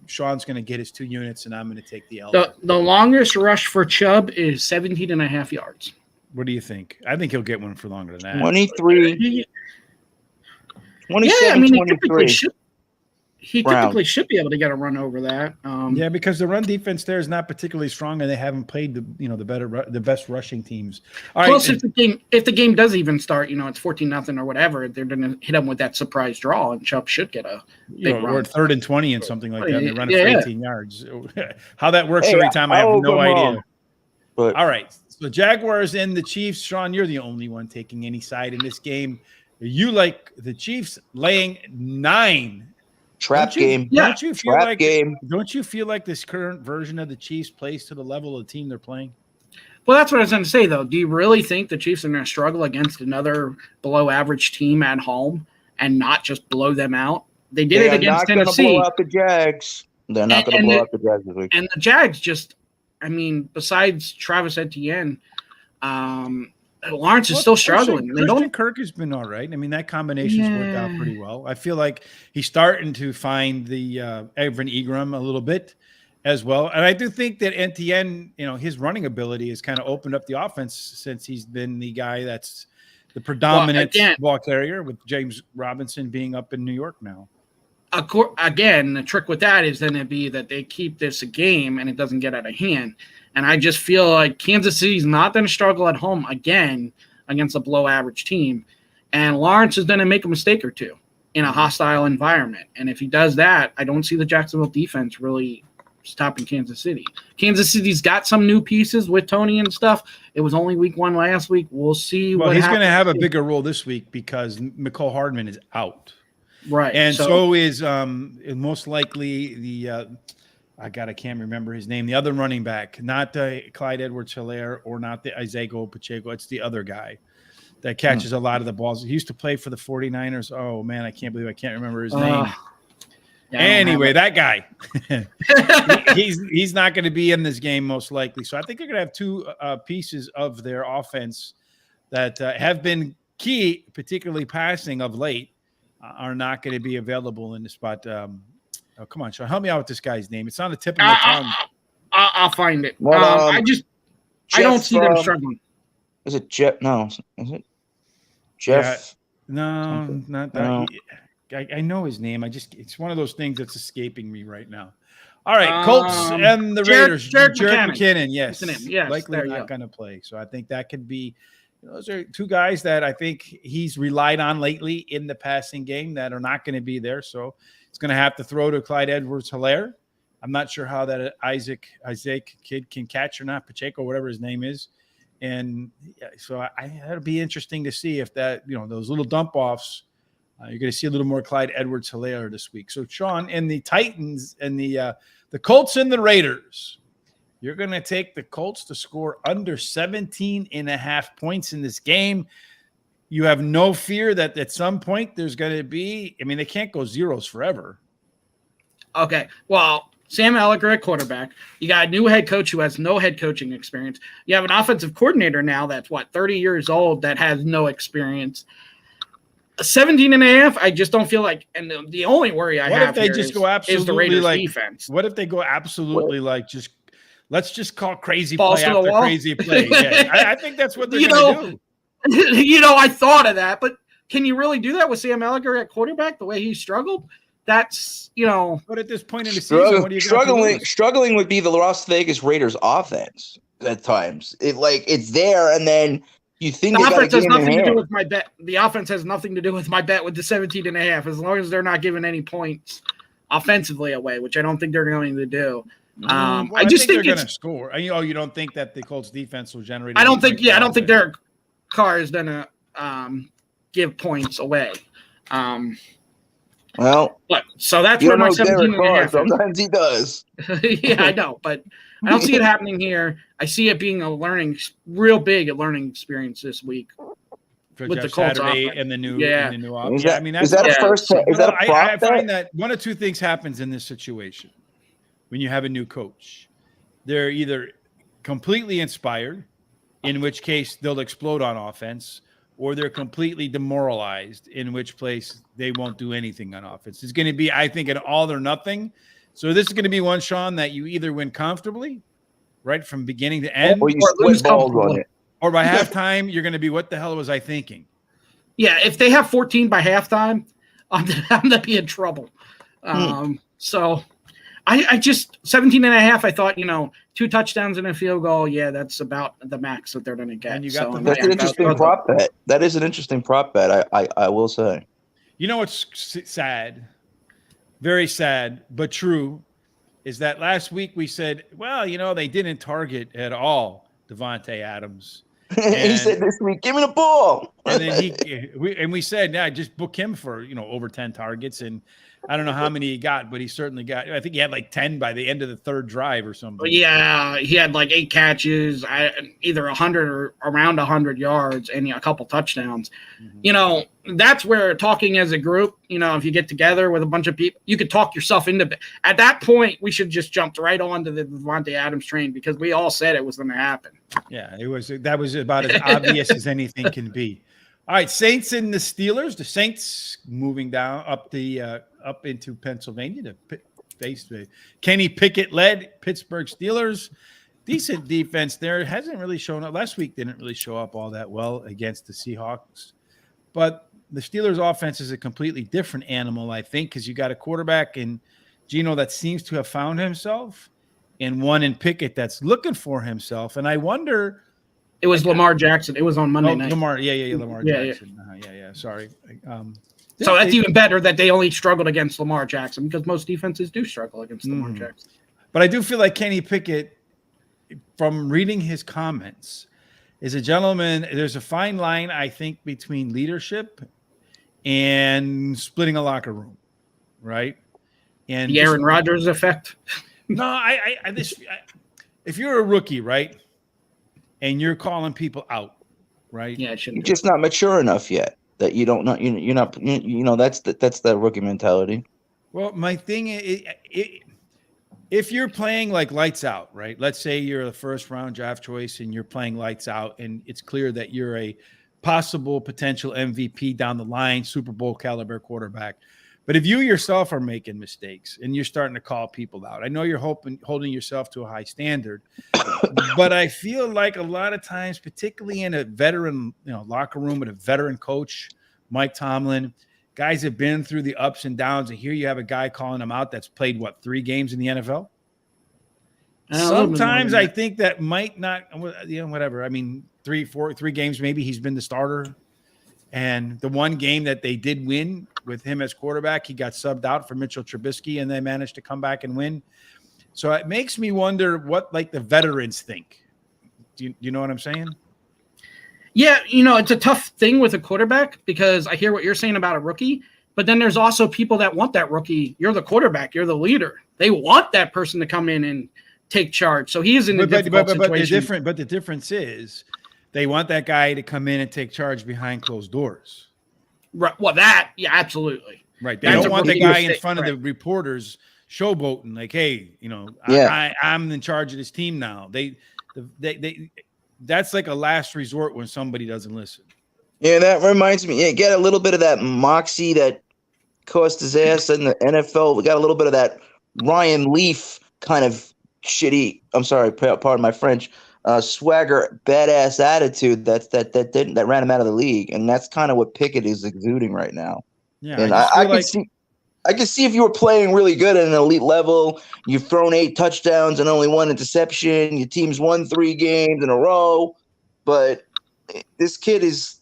Sean's going to get his 2 units, and I'm going to take the L. The longest rush for Chubb is 17.5 yards. What do you think? I think he'll get one for longer than that. 23. 27, 23. He typically should be able to get a run over that. Because the run defense there is not particularly strong, and they haven't played the best rushing teams. All Plus, right, if the game does even start, it's 14-0 or whatever, they're going to hit them with that surprise draw, and Chubb should get a big run. Or 3rd and 20 and something like that. And they run it for 18 yards. How that works every time, I have no idea. But all right, so Jaguars and the Chiefs. Sean, you're the only one taking any side in this game. You like the Chiefs laying 9. Trap game. Don't you feel Trap game. Don't you feel like this current version of the Chiefs plays to the level of the team they're playing? Well, that's what I was going to say, though. Do you really think the Chiefs are going to struggle against another below-average team at home and not just blow them out? They did it against Tennessee. They're not going to blow out the Jags. They're not going to blow out the Jags this week. And the Jags just, besides Travis Etienne, Lawrence is still struggling. Christian Kirk has been all right. That combination's worked out pretty well. I feel like he's starting to find the Evan Ingram a little bit as well. And I do think that Etienne, his running ability has kind of opened up the offense since he's been the guy that's the predominant ball carrier, with James Robinson being up in New York now. Again, the trick with that is then it'd be that they keep this a game and it doesn't get out of hand. And I just feel like Kansas City's not going to struggle at home again against a below-average team. And Lawrence is going to make a mistake or two in a hostile environment. And if he does that, I don't see the Jacksonville defense really stopping Kansas City. Kansas City's got some new pieces with Tony and stuff. It was only week 1 last week. We'll see what happens. Well, he's going to have a bigger role this week because Mecole Hardman is out. Right. And so is most likely the I can't remember his name. The other running back, not Clyde Edwards-Helaire or not the Isaiah Pacheco. It's the other guy that catches a lot of the balls. He used to play for the 49ers. Oh, man, I can't believe I can't remember his name. Yeah, anyway, that guy, he's not going to be in this game most likely. So I think they're going to have two pieces of their offense that have been key, particularly passing of late, are not going to be available in the spot. Oh, come on, Sean, help me out with this guy's name. It's on the tip of my tongue. I'll find it. What, I don't see them struggling. Is it Jeff? No, is it Jeff? Yeah, no, not that. No. I know his name. It's one of those things that's escaping me right now. All right, Colts and the Raiders. Jared McKinnon, yes. Yes, likely not going to play. So I think that could be, those are two guys that I think he's relied on lately in the passing game that are not going to be there. So he's going to have to throw to Clyde Edwards-Helaire. I'm not sure how that Isaac kid can catch or not, Pacheco, whatever his name is. And so that'll be interesting to see if that, those little dump offs, you're going to see a little more Clyde Edwards-Helaire this week. So, Sean, and the Titans and the Colts and the Raiders, you're going to take the Colts to score under 17.5 points in this game. You have no fear that at some point there's going to be – they can't go zeros forever. Okay, well, Sam Ellinger at quarterback. You got a new head coach who has no head coaching experience. You have an offensive coordinator now that's, 30 years old that has no experience. 17.5, I just don't feel like, and the only worry I have here is the Raiders defense. What if they go absolutely let's just call crazy Balls play after crazy play? Yeah, I think that's what they're going to do. I thought of that, but can you really do that with Sam Ellinger at quarterback the way he struggled? That's, But at this point in the season, what are you struggling would be the Las Vegas Raiders offense at times. It's there, and then you think the offense has nothing to do with my bet. The offense has nothing to do with my bet with the 17.5. As long as they're not giving any points offensively away, which I don't think they're going to do. I just think they're going to score. You don't think that the Colts defense will generate? I don't think Derek Carr is going to give points away. So that's where my 17.5. Sometimes he does. Yeah, I know, but I don't see it happening here. I see it being real big learning experience this week with the Colts Saturday and the new offense. Is that a first? Is that a prop? I find that one of two things happens in this situation when you have a new coach. They're either completely inspired, in which case they'll explode on offense, or they're completely demoralized, in which place they won't do anything on offense. It's going to be, I think, an all or nothing. So this is going to be one, Sean, that you either win comfortably, right, from beginning to end, or you lose balls on it. Or by halftime, you're going to be, what the hell was I thinking? Yeah, if they have 14 by halftime, I'm going to be in trouble. So I just 17.5. I thought 2 touchdowns and a field goal. Yeah, that's about the max that they're going to get. And you got that's an interesting prop bet. That is an interesting prop bet. I will say. You know what's sad, very sad, but true, is that last week we said, well, they didn't target at all Devontae Adams. He said this week, give me the ball. And then we said, just book him for over 10 targets, and I don't know how many he got, but he certainly got. I think he had 10 by the end of the third drive or something. Yeah, he had 8 catches, either 100 or around 100 yards, and a couple touchdowns. Mm-hmm. That's where talking as a group. If you get together with a bunch of people, you could talk yourself into it. At that point, we should just jumped right onto the Devontae Adams train because we all said it was going to happen. Yeah, that was about as obvious as anything can be. All right, Saints and the Steelers. The Saints moving down up into Pennsylvania to face the Kenny Pickett-led Pittsburgh Steelers. Decent defense there. Hasn't really shown up. Last week didn't really show up all that well against the Seahawks. But the Steelers' offense is a completely different animal, I think, because you got a quarterback in Geno that seems to have found himself, and one in Pickett that's looking for himself. And I wonder – it was Lamar Jackson. It was on Monday night. Lamar Jackson. Yeah. Sorry. So that's even better that they only struggled against Lamar Jackson because most defenses do struggle against Lamar Jackson. But I do feel like Kenny Pickett, from reading his comments, is a gentleman. There's a fine line, I think, between leadership and splitting a locker room, right? And The Aaron Rodgers effect. No, if you're a rookie, right, and you're calling people out, right? Yeah, it shouldn't. You're just not mature enough yet that you don't know. You're not. That's the rookie mentality. Well, my thing is, if you're playing like lights out, right? Let's say you're the first round draft choice and you're playing lights out, and it's clear that you're a possible potential MVP down the line, Super Bowl caliber quarterback. But if you yourself are making mistakes and you're starting to call people out, I know you're holding yourself to a high standard, but I feel like a lot of times, particularly in a veteran, locker room with a veteran coach, Mike Tomlin, guys have been through the ups and downs, and here you have a guy calling them out that's played 3 games in the NFL. Sometimes I think that might not, whatever. I mean, 3 games, maybe he's been the starter. And the one game that they did win with him as quarterback, he got subbed out for Mitchell Trubisky, and they managed to come back and win. So it makes me wonder what the veterans think. Do you know what I'm saying? Yeah, it's a tough thing with a quarterback because I hear what you're saying about a rookie, but then there's also people that want that rookie. You're the quarterback. You're the leader. They want that person to come in and take charge. So he is in a difficult situation. But the difference is they want that guy to come in and take charge behind closed doors. Right. Well, absolutely. Right. They don't want the guy in front of the reporters showboating like, hey, I'm in charge of this team now. They that's like a last resort when somebody doesn't listen. Yeah, that reminds me. Yeah, get a little bit of that moxie that cost his ass in the NFL. We got a little bit of that Ryan Leaf kind of shitty. I'm sorry, pardon my French. Swagger, badass attitude that ran him out of the league, and that's kind of what Pickett is exuding right now. Yeah, and I can see if you were playing really good at an elite level, you've thrown 8 touchdowns and only 1 interception, your team's won 3 games in a row, but this kid is,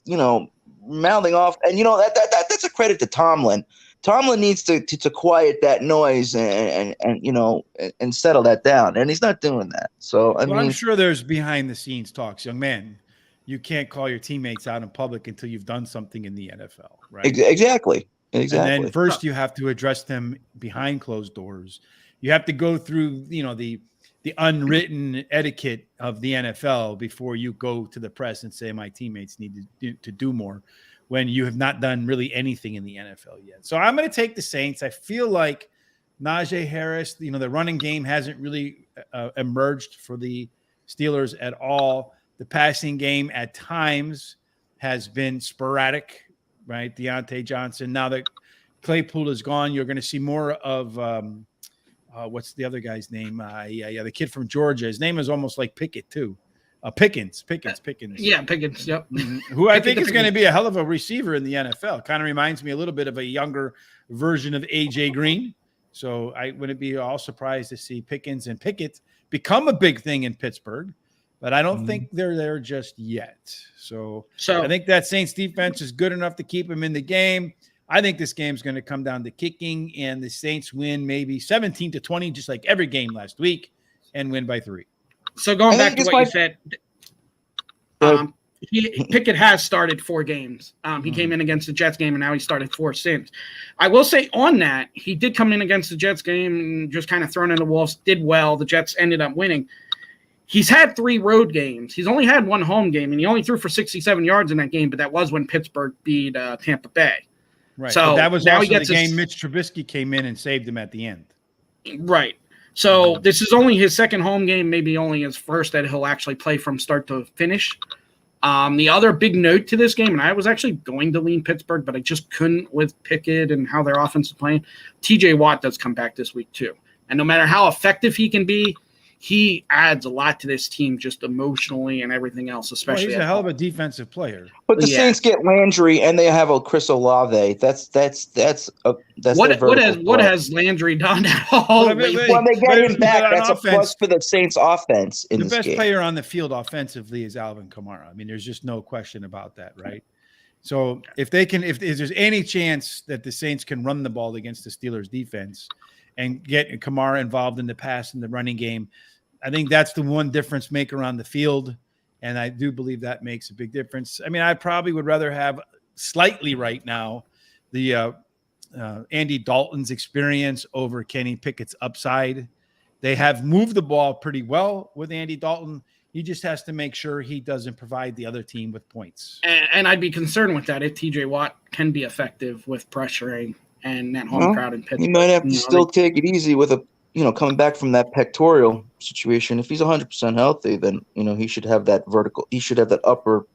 mouthing off, and that's a credit to Tomlin. Tomlin needs to quiet that noise and settle that down, and he's not doing that. So I'm sure there's behind the scenes talks, young man. You can't call your teammates out in public until you've done something in the NFL, right? Exactly. And then first you have to address them behind closed doors. You have to go through, the unwritten etiquette of the NFL before you go to the press and say my teammates need to do more, when you have not done really anything in the NFL yet. So I'm going to take the Saints. I feel like Najee Harris, the running game hasn't really emerged for the Steelers at all. The passing game at times has been sporadic, right? Deontay Johnson. Now that Claypool is gone, you're going to see more of what's the other guy's name? The kid from Georgia. His name is almost like Pickett too. Pickens. Yeah, Pickens. Yep. Who I think is going to be a hell of a receiver in the NFL. Kind of reminds me a little bit of a younger version of AJ Green. So I wouldn't be all surprised to see Pickens and Pickett become a big thing in Pittsburgh, but I don't think they're there just yet. So I think that Saints defense is good enough to keep them in the game. I think this game's going to come down to kicking, and the Saints win maybe 17-20, just like every game last week, and win by 3. So going back to what you said, Pickett has started 4 games. He came in against the Jets game, and now he started 4 since. I will say on that, he did come in against the Jets game and just kind of thrown in the wolves, did well. The Jets ended up winning. He's had 3 road games. He's only had 1 home game, and he only threw for 67 yards in that game, but that was when Pittsburgh beat Tampa Bay. Right. So but that was now also the game Mitch Trubisky came in and saved him at the end. Right. So this is only his second home game, maybe only his first that he'll actually play from start to finish. The other big note to this game, and I was actually going to lean Pittsburgh, but I just couldn't with Pickett and how their offense is playing. TJ Watt does come back this week too. And no matter how effective he can be, he adds a lot to this team just emotionally and everything else, especially. He's a hell of a defensive player. But the Saints get Landry and they have a Chris Olave. That's what has Landry done at all? Well, they get him back. That's a plus for the Saints offense in this game. The best player on the field offensively is Alvin Kamara. I mean, there's just no question about that, right? So if there's any chance that the Saints can run the ball against the Steelers defense and get Kamara involved in the pass and the running game, I think that's the one difference maker on the field. And I do believe that makes a big difference. I mean, I probably would rather have slightly right now Andy Dalton's experience over Kenny Pickett's upside. They have moved the ball pretty well with Andy Dalton. He just has to make sure he doesn't provide the other team with points. And I'd be concerned with that if TJ Watt can be effective with pressuring and that home crowd in Pittsburgh. He might have to still take it easy with coming back from that pectoral situation. If he's 100% healthy, then, he should have that he should have that upper,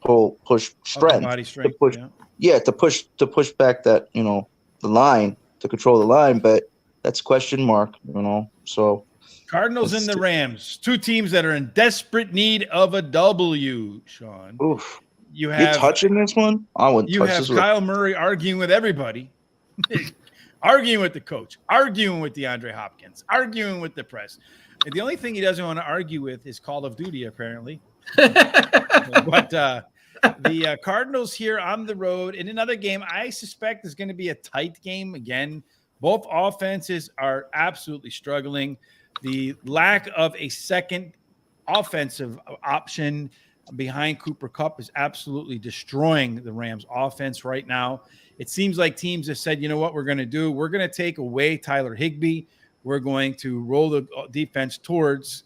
pull, push strength. Body strength. To push back that, the line, to control the line. But that's question mark, so. Cardinals and the Rams, two teams that are in desperate need of a W, Sean. Oof. You're touching this one? I wouldn't touch this one. You have Kyle Murray arguing with everybody, arguing with the coach, arguing with DeAndre Hopkins, arguing with the press. And the only thing he doesn't want to argue with is Call of Duty, apparently. But the Cardinals here on the road in another game I suspect is going to be a tight game again. Both offenses are absolutely struggling. The lack of a second offensive option behind Cooper Kupp is absolutely destroying the Rams offense right now. It seems like teams have said, you know what we're going to do? We're going to take away Tyler Higbee. We're going to roll the defense towards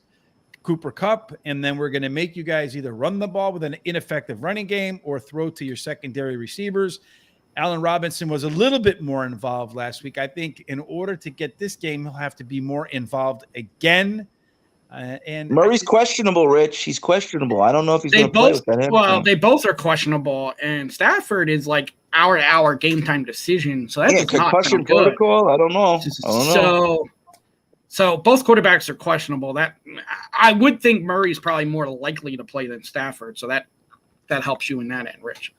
Cooper Kupp, and then we're going to make you guys either run the ball with an ineffective running game or throw to your secondary receivers. Allen Robinson was a little bit more involved last week. I think in order to get this game, he'll have to be more involved again. And Murray's questionable, Rich. He's questionable. I don't know if he's going to play with that. Well, they both are questionable, and Stafford is like hour-to-hour game time decision. So that's concussion protocol. I don't know. So both quarterbacks are questionable. That I would think Murray's probably more likely to play than Stafford. So that helps you in that end, Rich.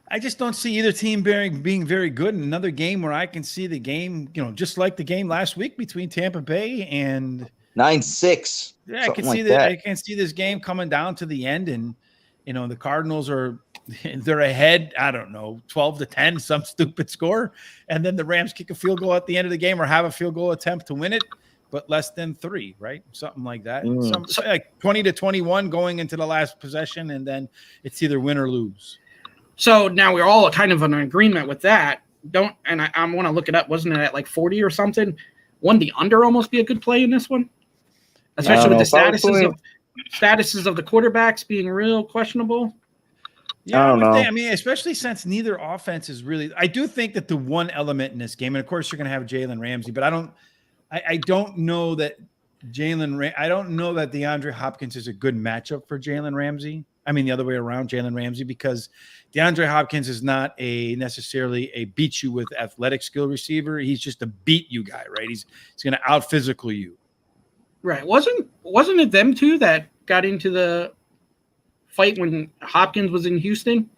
I just don't see either team being very good in another game where I can see the game, just like the game last week between Tampa Bay and 9-6. Yeah, I can see that. I can see this game coming down to the end, and the Cardinals they're ahead. I don't know, 12-10, some stupid score, and then the Rams kick a field goal at the end of the game or have a field goal attempt to win it, but less than 3, right? Something like that. Something like 20-21 going into the last possession, and then it's either win or lose. So now we're all kind of in agreement with that. I want to look it up. Wasn't it at like 40 or something? Wouldn't the under almost be a good play in this one? Especially with the statuses of the quarterbacks being real questionable. Yeah, I don't know. I mean, especially since neither offense is really. I do think that the one element in this game, and of course you're going to have Jalen Ramsey, but I don't know that I don't know that DeAndre Hopkins is a good matchup for Jalen Ramsey. I mean, the other way around, Jalen Ramsey, because DeAndre Hopkins is not necessarily a beat you with athletic skill receiver. He's just a beat you guy, right? He's going to out physical you. Right. Wasn't it them two that got into the fight when Hopkins was in Houston?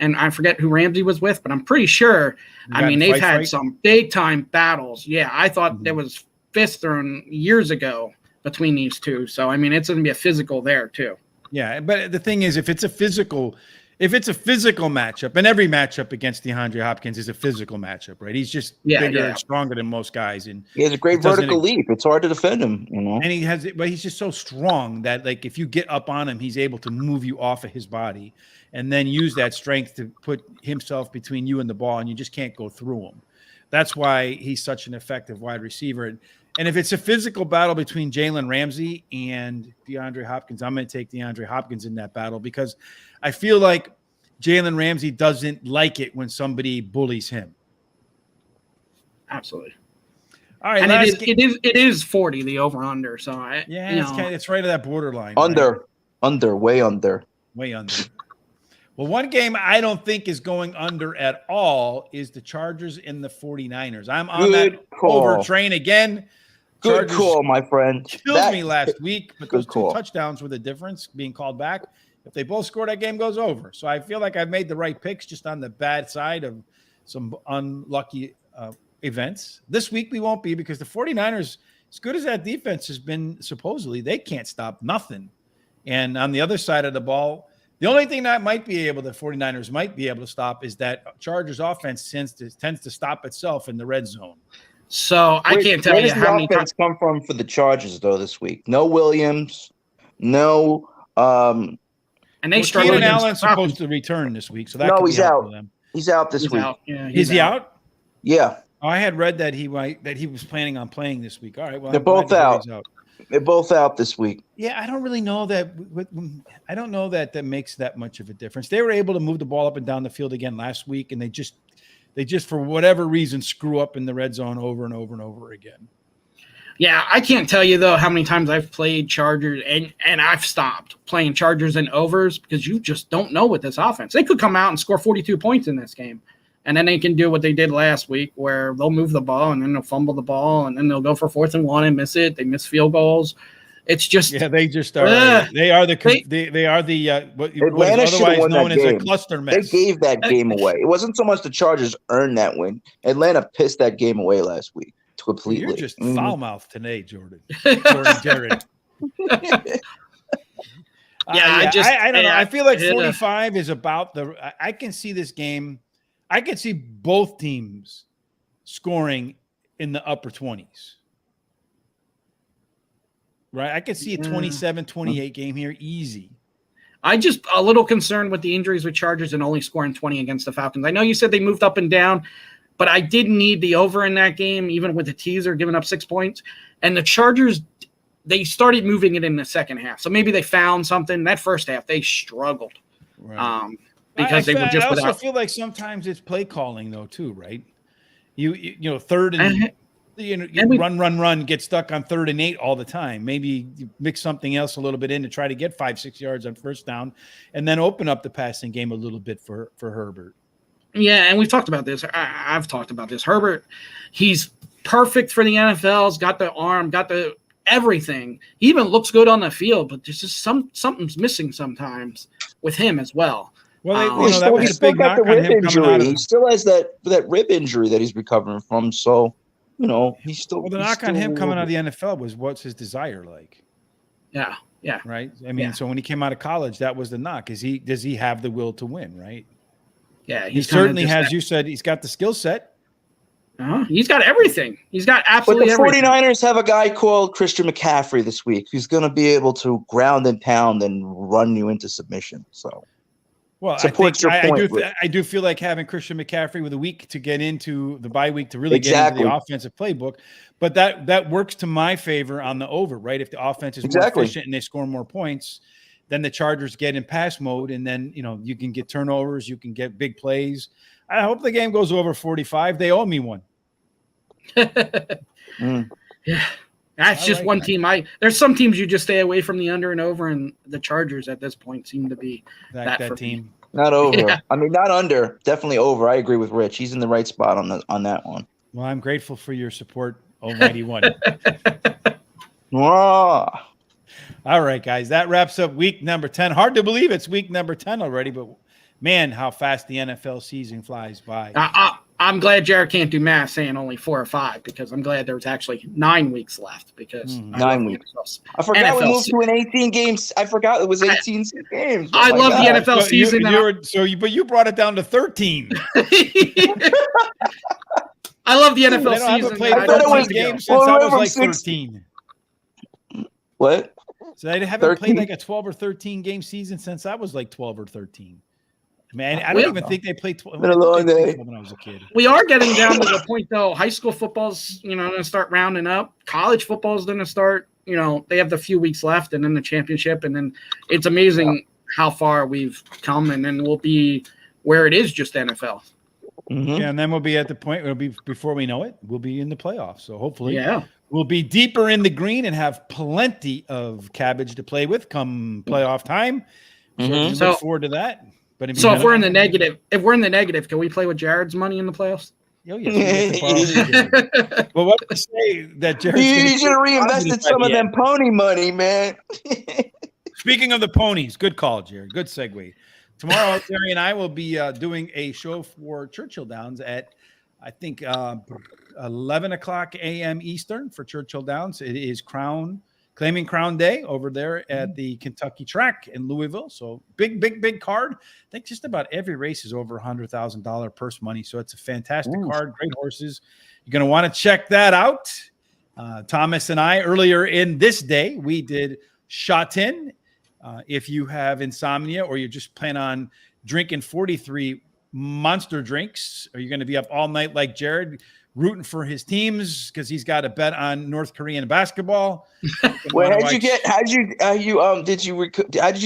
And I forget who Ramsey was with, but I'm pretty sure. They've had some big time battles. Yeah, I thought there was fists thrown years ago between these two. So it's going to be a physical there too. Yeah, but the thing is, if it's a physical matchup, and every matchup against DeAndre Hopkins is a physical matchup, right? He's just bigger and stronger than most guys, and he has a great vertical leap. It's hard to defend him, And but he's just so strong that if you get up on him, he's able to move you off of his body, and then use that strength to put himself between you and the ball, and you just can't go through him. That's why he's such an effective wide receiver. And if it's a physical battle between Jalen Ramsey and DeAndre Hopkins, I'm going to take DeAndre Hopkins in that battle because I feel like Jalen Ramsey doesn't like it when somebody bullies him. Absolutely. All right. And it is 40, the over-under. So, it's right at that borderline. Way under. Way under. Well, one game I don't think is going under at all is the Chargers and the 49ers. I'm on that over train again. Good call, my friend. Killed me last week, but those two touchdowns were the difference being called back. If they both score, that game goes over. So I feel like I've made the right picks just on the bad side of some unlucky events. This week we won't be because the 49ers, as good as that defense has been supposedly, they can't stop nothing. And on the other side of the ball, the only thing that the 49ers might be able to stop is that Chargers offense tends to stop itself in the red zone. So I can't tell you how many offense come from for the Chargers though this week. No Williams, no. And they struggled. Keenan Allen's supposed to return this week, so that he's out. He's out this week. Out. Yeah, Is he out? Yeah. Oh, I had read that he was planning on playing this week. All right, well, They're both out. They're both out this week. Yeah, I don't really know that. I don't know that makes that much of a difference. They were able to move the ball up and down the field again last week, and they just for whatever reason screw up in the red zone over and over and over again. Yeah, I can't tell you, though, how many times I've played Chargers, and I've stopped playing Chargers and overs because you just don't know with this offense. They could come out and score 42 points in this game, and then they can do what they did last week where they'll move the ball, and then they'll fumble the ball, and then they'll go for 4th and 1 and miss it. They miss field goals. It's just – yeah, they just are. They are the what Atlanta is otherwise known as a cluster mess. They gave that game away. It wasn't so much the Chargers earned that win. Atlanta pissed that game away last week. Completely. You're just foul-mouthed today, Jordan. Jared. I don't know. I feel like 45 is about I can see this game. I can see both teams scoring in the upper 20s. Right? I could see a 27-28 game here easy. I just a little concerned with the injuries with Chargers and only scoring 20 against the Falcons. I know you said they moved up and down, but I did need the over in that game, even with the teaser giving up 6 points. And the Chargers, they started moving it in the second half. So maybe they found something. That first half, they struggled. Right. Because they were just I also feel like sometimes it's play calling, though, too, right? You know, third and run, get stuck on 3rd and 8 all the time. Maybe you mix something else a little bit in to try to get 5-6 yards on first down and then open up the passing game a little bit for Herbert. Yeah, and we've talked about this. I've talked about this. Herbert, he's perfect for the NFL. He's got the arm, got the everything. He even looks good on the field, but there's just something's missing sometimes with him as well. Well, that was a big knock on him coming out of. He still has that rib injury that he's recovering from. So, he's still. Well, the knock on him coming out of the NFL was what's his desire like? Yeah. Right. I mean, so when he came out of college, that was the knock. Does he have the will to win? Right. Yeah, he certainly has. You said he's got the skill set. He's got everything. He's got absolutely everything. But the 49ers have a guy called Christian McCaffrey this week who's going to be able to ground and pound and run you into submission. So, well, I do feel like having Christian McCaffrey with a week to get into the bye week to really get into the offensive playbook. But that works to my favor on the over, right? If the offense is more efficient and they score more points, then the Chargers get in pass mode, and then you can get turnovers, you can get big plays. I hope the game goes over 45. They owe me one. Yeah, that's just one team. There's some teams you just stay away from the under and over, and the Chargers at this point seem to be that team. Not over. Yeah. I mean, not under. Definitely over. I agree with Rich. He's in the right spot on that one. Well, I'm grateful for your support, Almighty One. All right, guys, that wraps up week number 10. Hard to believe it's week number 10 already, but man, how fast the NFL season flies by. I'm glad Jared can't do math saying only 4 or 5 because I'm glad there was actually 9 weeks left because 9 weeks. I forgot we moved to an 18 games. I forgot it was 18 games. I love the NFL season. But you brought it down to 13. I love the NFL season. I haven't played 13 games since I was like 13. What? So I haven't played like a 12 or 13 game season since I was like 12 or 13. I mean, I don't even think they played 12 when I was a kid. We are getting down to the point, though. High school football's, going to start rounding up. College football's going to start, they have the few weeks left and then the championship. And then it's amazing how far we've come. And then we'll be where it is just NFL. Mm-hmm. Yeah, and then we'll be at the point where before we know it, we'll be in the playoffs. So hopefully we'll be deeper in the green and have plenty of cabbage to play with come playoff time. So look forward to that. But if we're in the negative, can we play with Jared's money in the playoffs? Oh, yes. Well, what to say that Jared? You should have reinvested some of them pony money, man. Speaking of the ponies, good call, Jared. Good segue. Tomorrow, Terry and I will be doing a show for Churchill Downs at, I think, 11 o'clock a.m. Eastern for Churchill Downs. It is Claiming Crown Day over there at the Kentucky track in Louisville. So big card. I think just about every race is over $100,000 purse money. So it's a fantastic card. Great horses. You're going to want to check that out. Thomas and I, earlier in this day, we did Shot-in. If you have insomnia or you just plan on drinking 43 monster drinks? Are you going to be up all night like Jared, rooting for his teams because he's got a bet on North Korean basketball? Well, how did you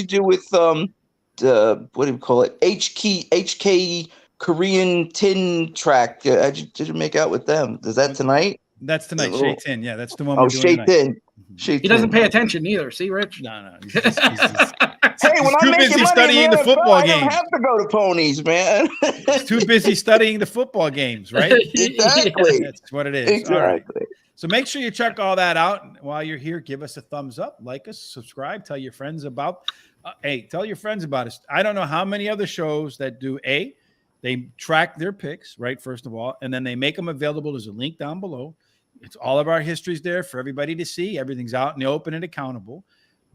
do with what do you call it? HK Korean tin track? Did you make out with them? Is that tonight? That's tonight. Shay Tin. Yeah, that's the one. Oh, Shay Tin. He doesn't pay attention either. See, Rich? No. He's Hey, when I'm too making busy money studying in the football I games. don't have to go to ponies, man. He's too busy studying the football games, right? Exactly. That's what it is. Exactly. All right. So make sure you check all that out. While you're here, give us a thumbs up, like us, subscribe, tell your friends about. Tell your friends about us. I don't know how many other shows that do they track their picks, right? First of all, and then they make them available. There's a link down below. It's all of our histories there for everybody to see. Everything's out in the open and accountable.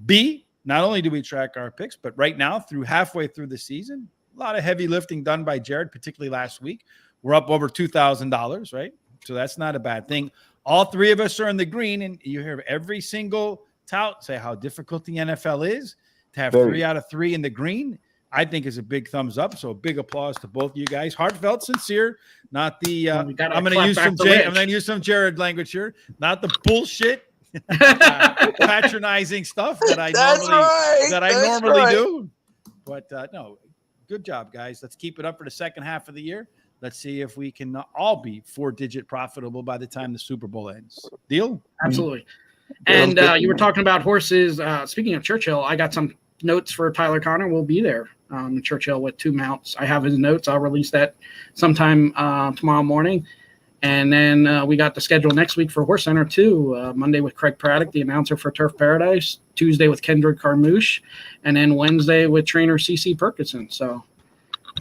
B, not only do we track our picks, but right now, through halfway through the season, a lot of heavy lifting done by Jared, particularly last week. We're up over $2,000, right? So that's not a bad thing. All three of us are in the green, and you hear every single tout say how difficult the NFL is. To have 3 out of 3 in the green, I think is a big thumbs up. So a big applause to both of you guys. Heartfelt, sincere, not the I'm going to use some Jared language here, not the bullshit patronizing stuff that I normally do. But no, good job, guys. Let's keep it up for the second half of the year. Let's see if we can all be 4-digit profitable by the time the Super Bowl ends. Deal? Absolutely. And you were talking about horses. Speaking of Churchill, I got some notes for Tyler Connor. We'll be there in Churchill with 2 mounts. I have his notes. I'll release that sometime tomorrow morning. And then we got the schedule next week for Horse Center too. Monday with Craig Praddock, the announcer for Turf Paradise. Tuesday with Kendrick Carmouche. And then Wednesday with trainer CC Perkinson. So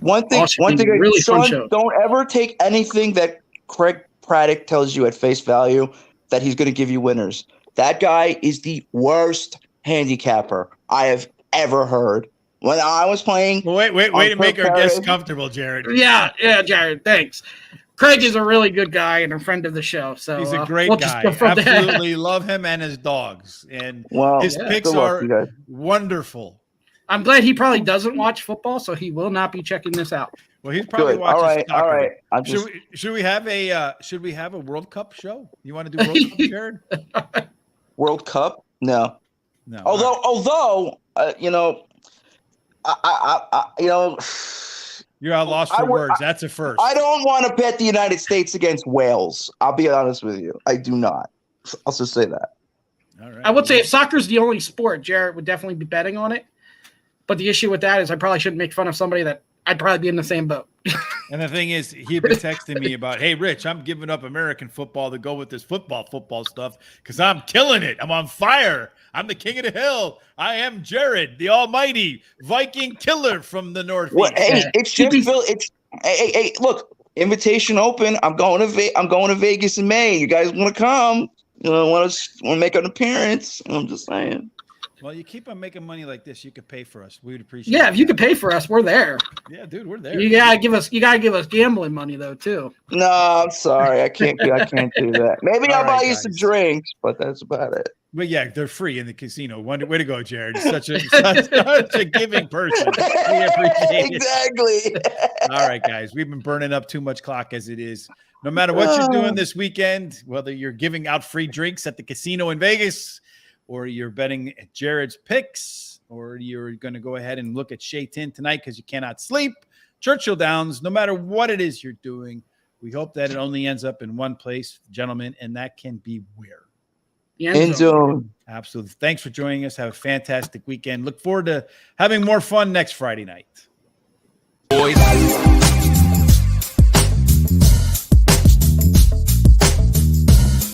one thing, really Sean, fun show. Don't ever take anything that Craig Praddock tells you at face value that he's going to give you winners. That guy is the worst handicapper I have ever heard. When I was playing, wait to make our guests comfortable, Jared. Yeah, Jared. Thanks. Craig is a really good guy and a friend of the show. So he's a great guy. Absolutely love him and his dogs. And his picks are wonderful. I'm glad he probably doesn't watch football, so he will not be checking this out. Well, he's probably watching. All right. Should we have a World Cup show? You want to do World Cup, Jared? World Cup? No. Although, you're at loss for words. That's a first. I don't want to bet the United States against Wales. I'll be honest with you. I do not. I'll just say that. All right. I would say if soccer's the only sport, Jared would definitely be betting on it. But the issue with that is I probably shouldn't make fun of somebody that I'd probably be in the same boat. And the thing is, he'd be texting me about, hey, Rich, I'm giving up American football to go with this football stuff because I'm killing it. I'm on fire. I'm the king of the hill. I am Jared, the almighty Viking killer from the Northeast. Well, hey, it's just Phil. Hey, look, invitation open. I'm going to Vegas in May. You guys want to come? Want to make an appearance? I'm just saying. Well, you keep on making money like this, you could pay for us. We would appreciate it. Yeah, if you could pay for us, we're there. Yeah, dude, we're there. You gotta give us gambling money though, too. No, I'm sorry. I can't do that. Maybe I'll buy you some drinks, but that's about it. But yeah, they're free in the casino. Way to go, Jared. Such a giving person. We appreciate it. Exactly. All right, guys. We've been burning up too much clock as it is. No matter what you're doing this weekend, whether you're giving out free drinks at the casino in Vegas, or you're betting at Jared's picks, or you're going to go ahead and look at Shay Tin tonight because you cannot sleep, Churchill Downs, no matter what it is you're doing, we hope that it only ends up in one place, gentlemen, and that can be where? End zone. Absolutely. Thanks for joining us. Have a fantastic weekend. Look forward to having more fun next Friday night.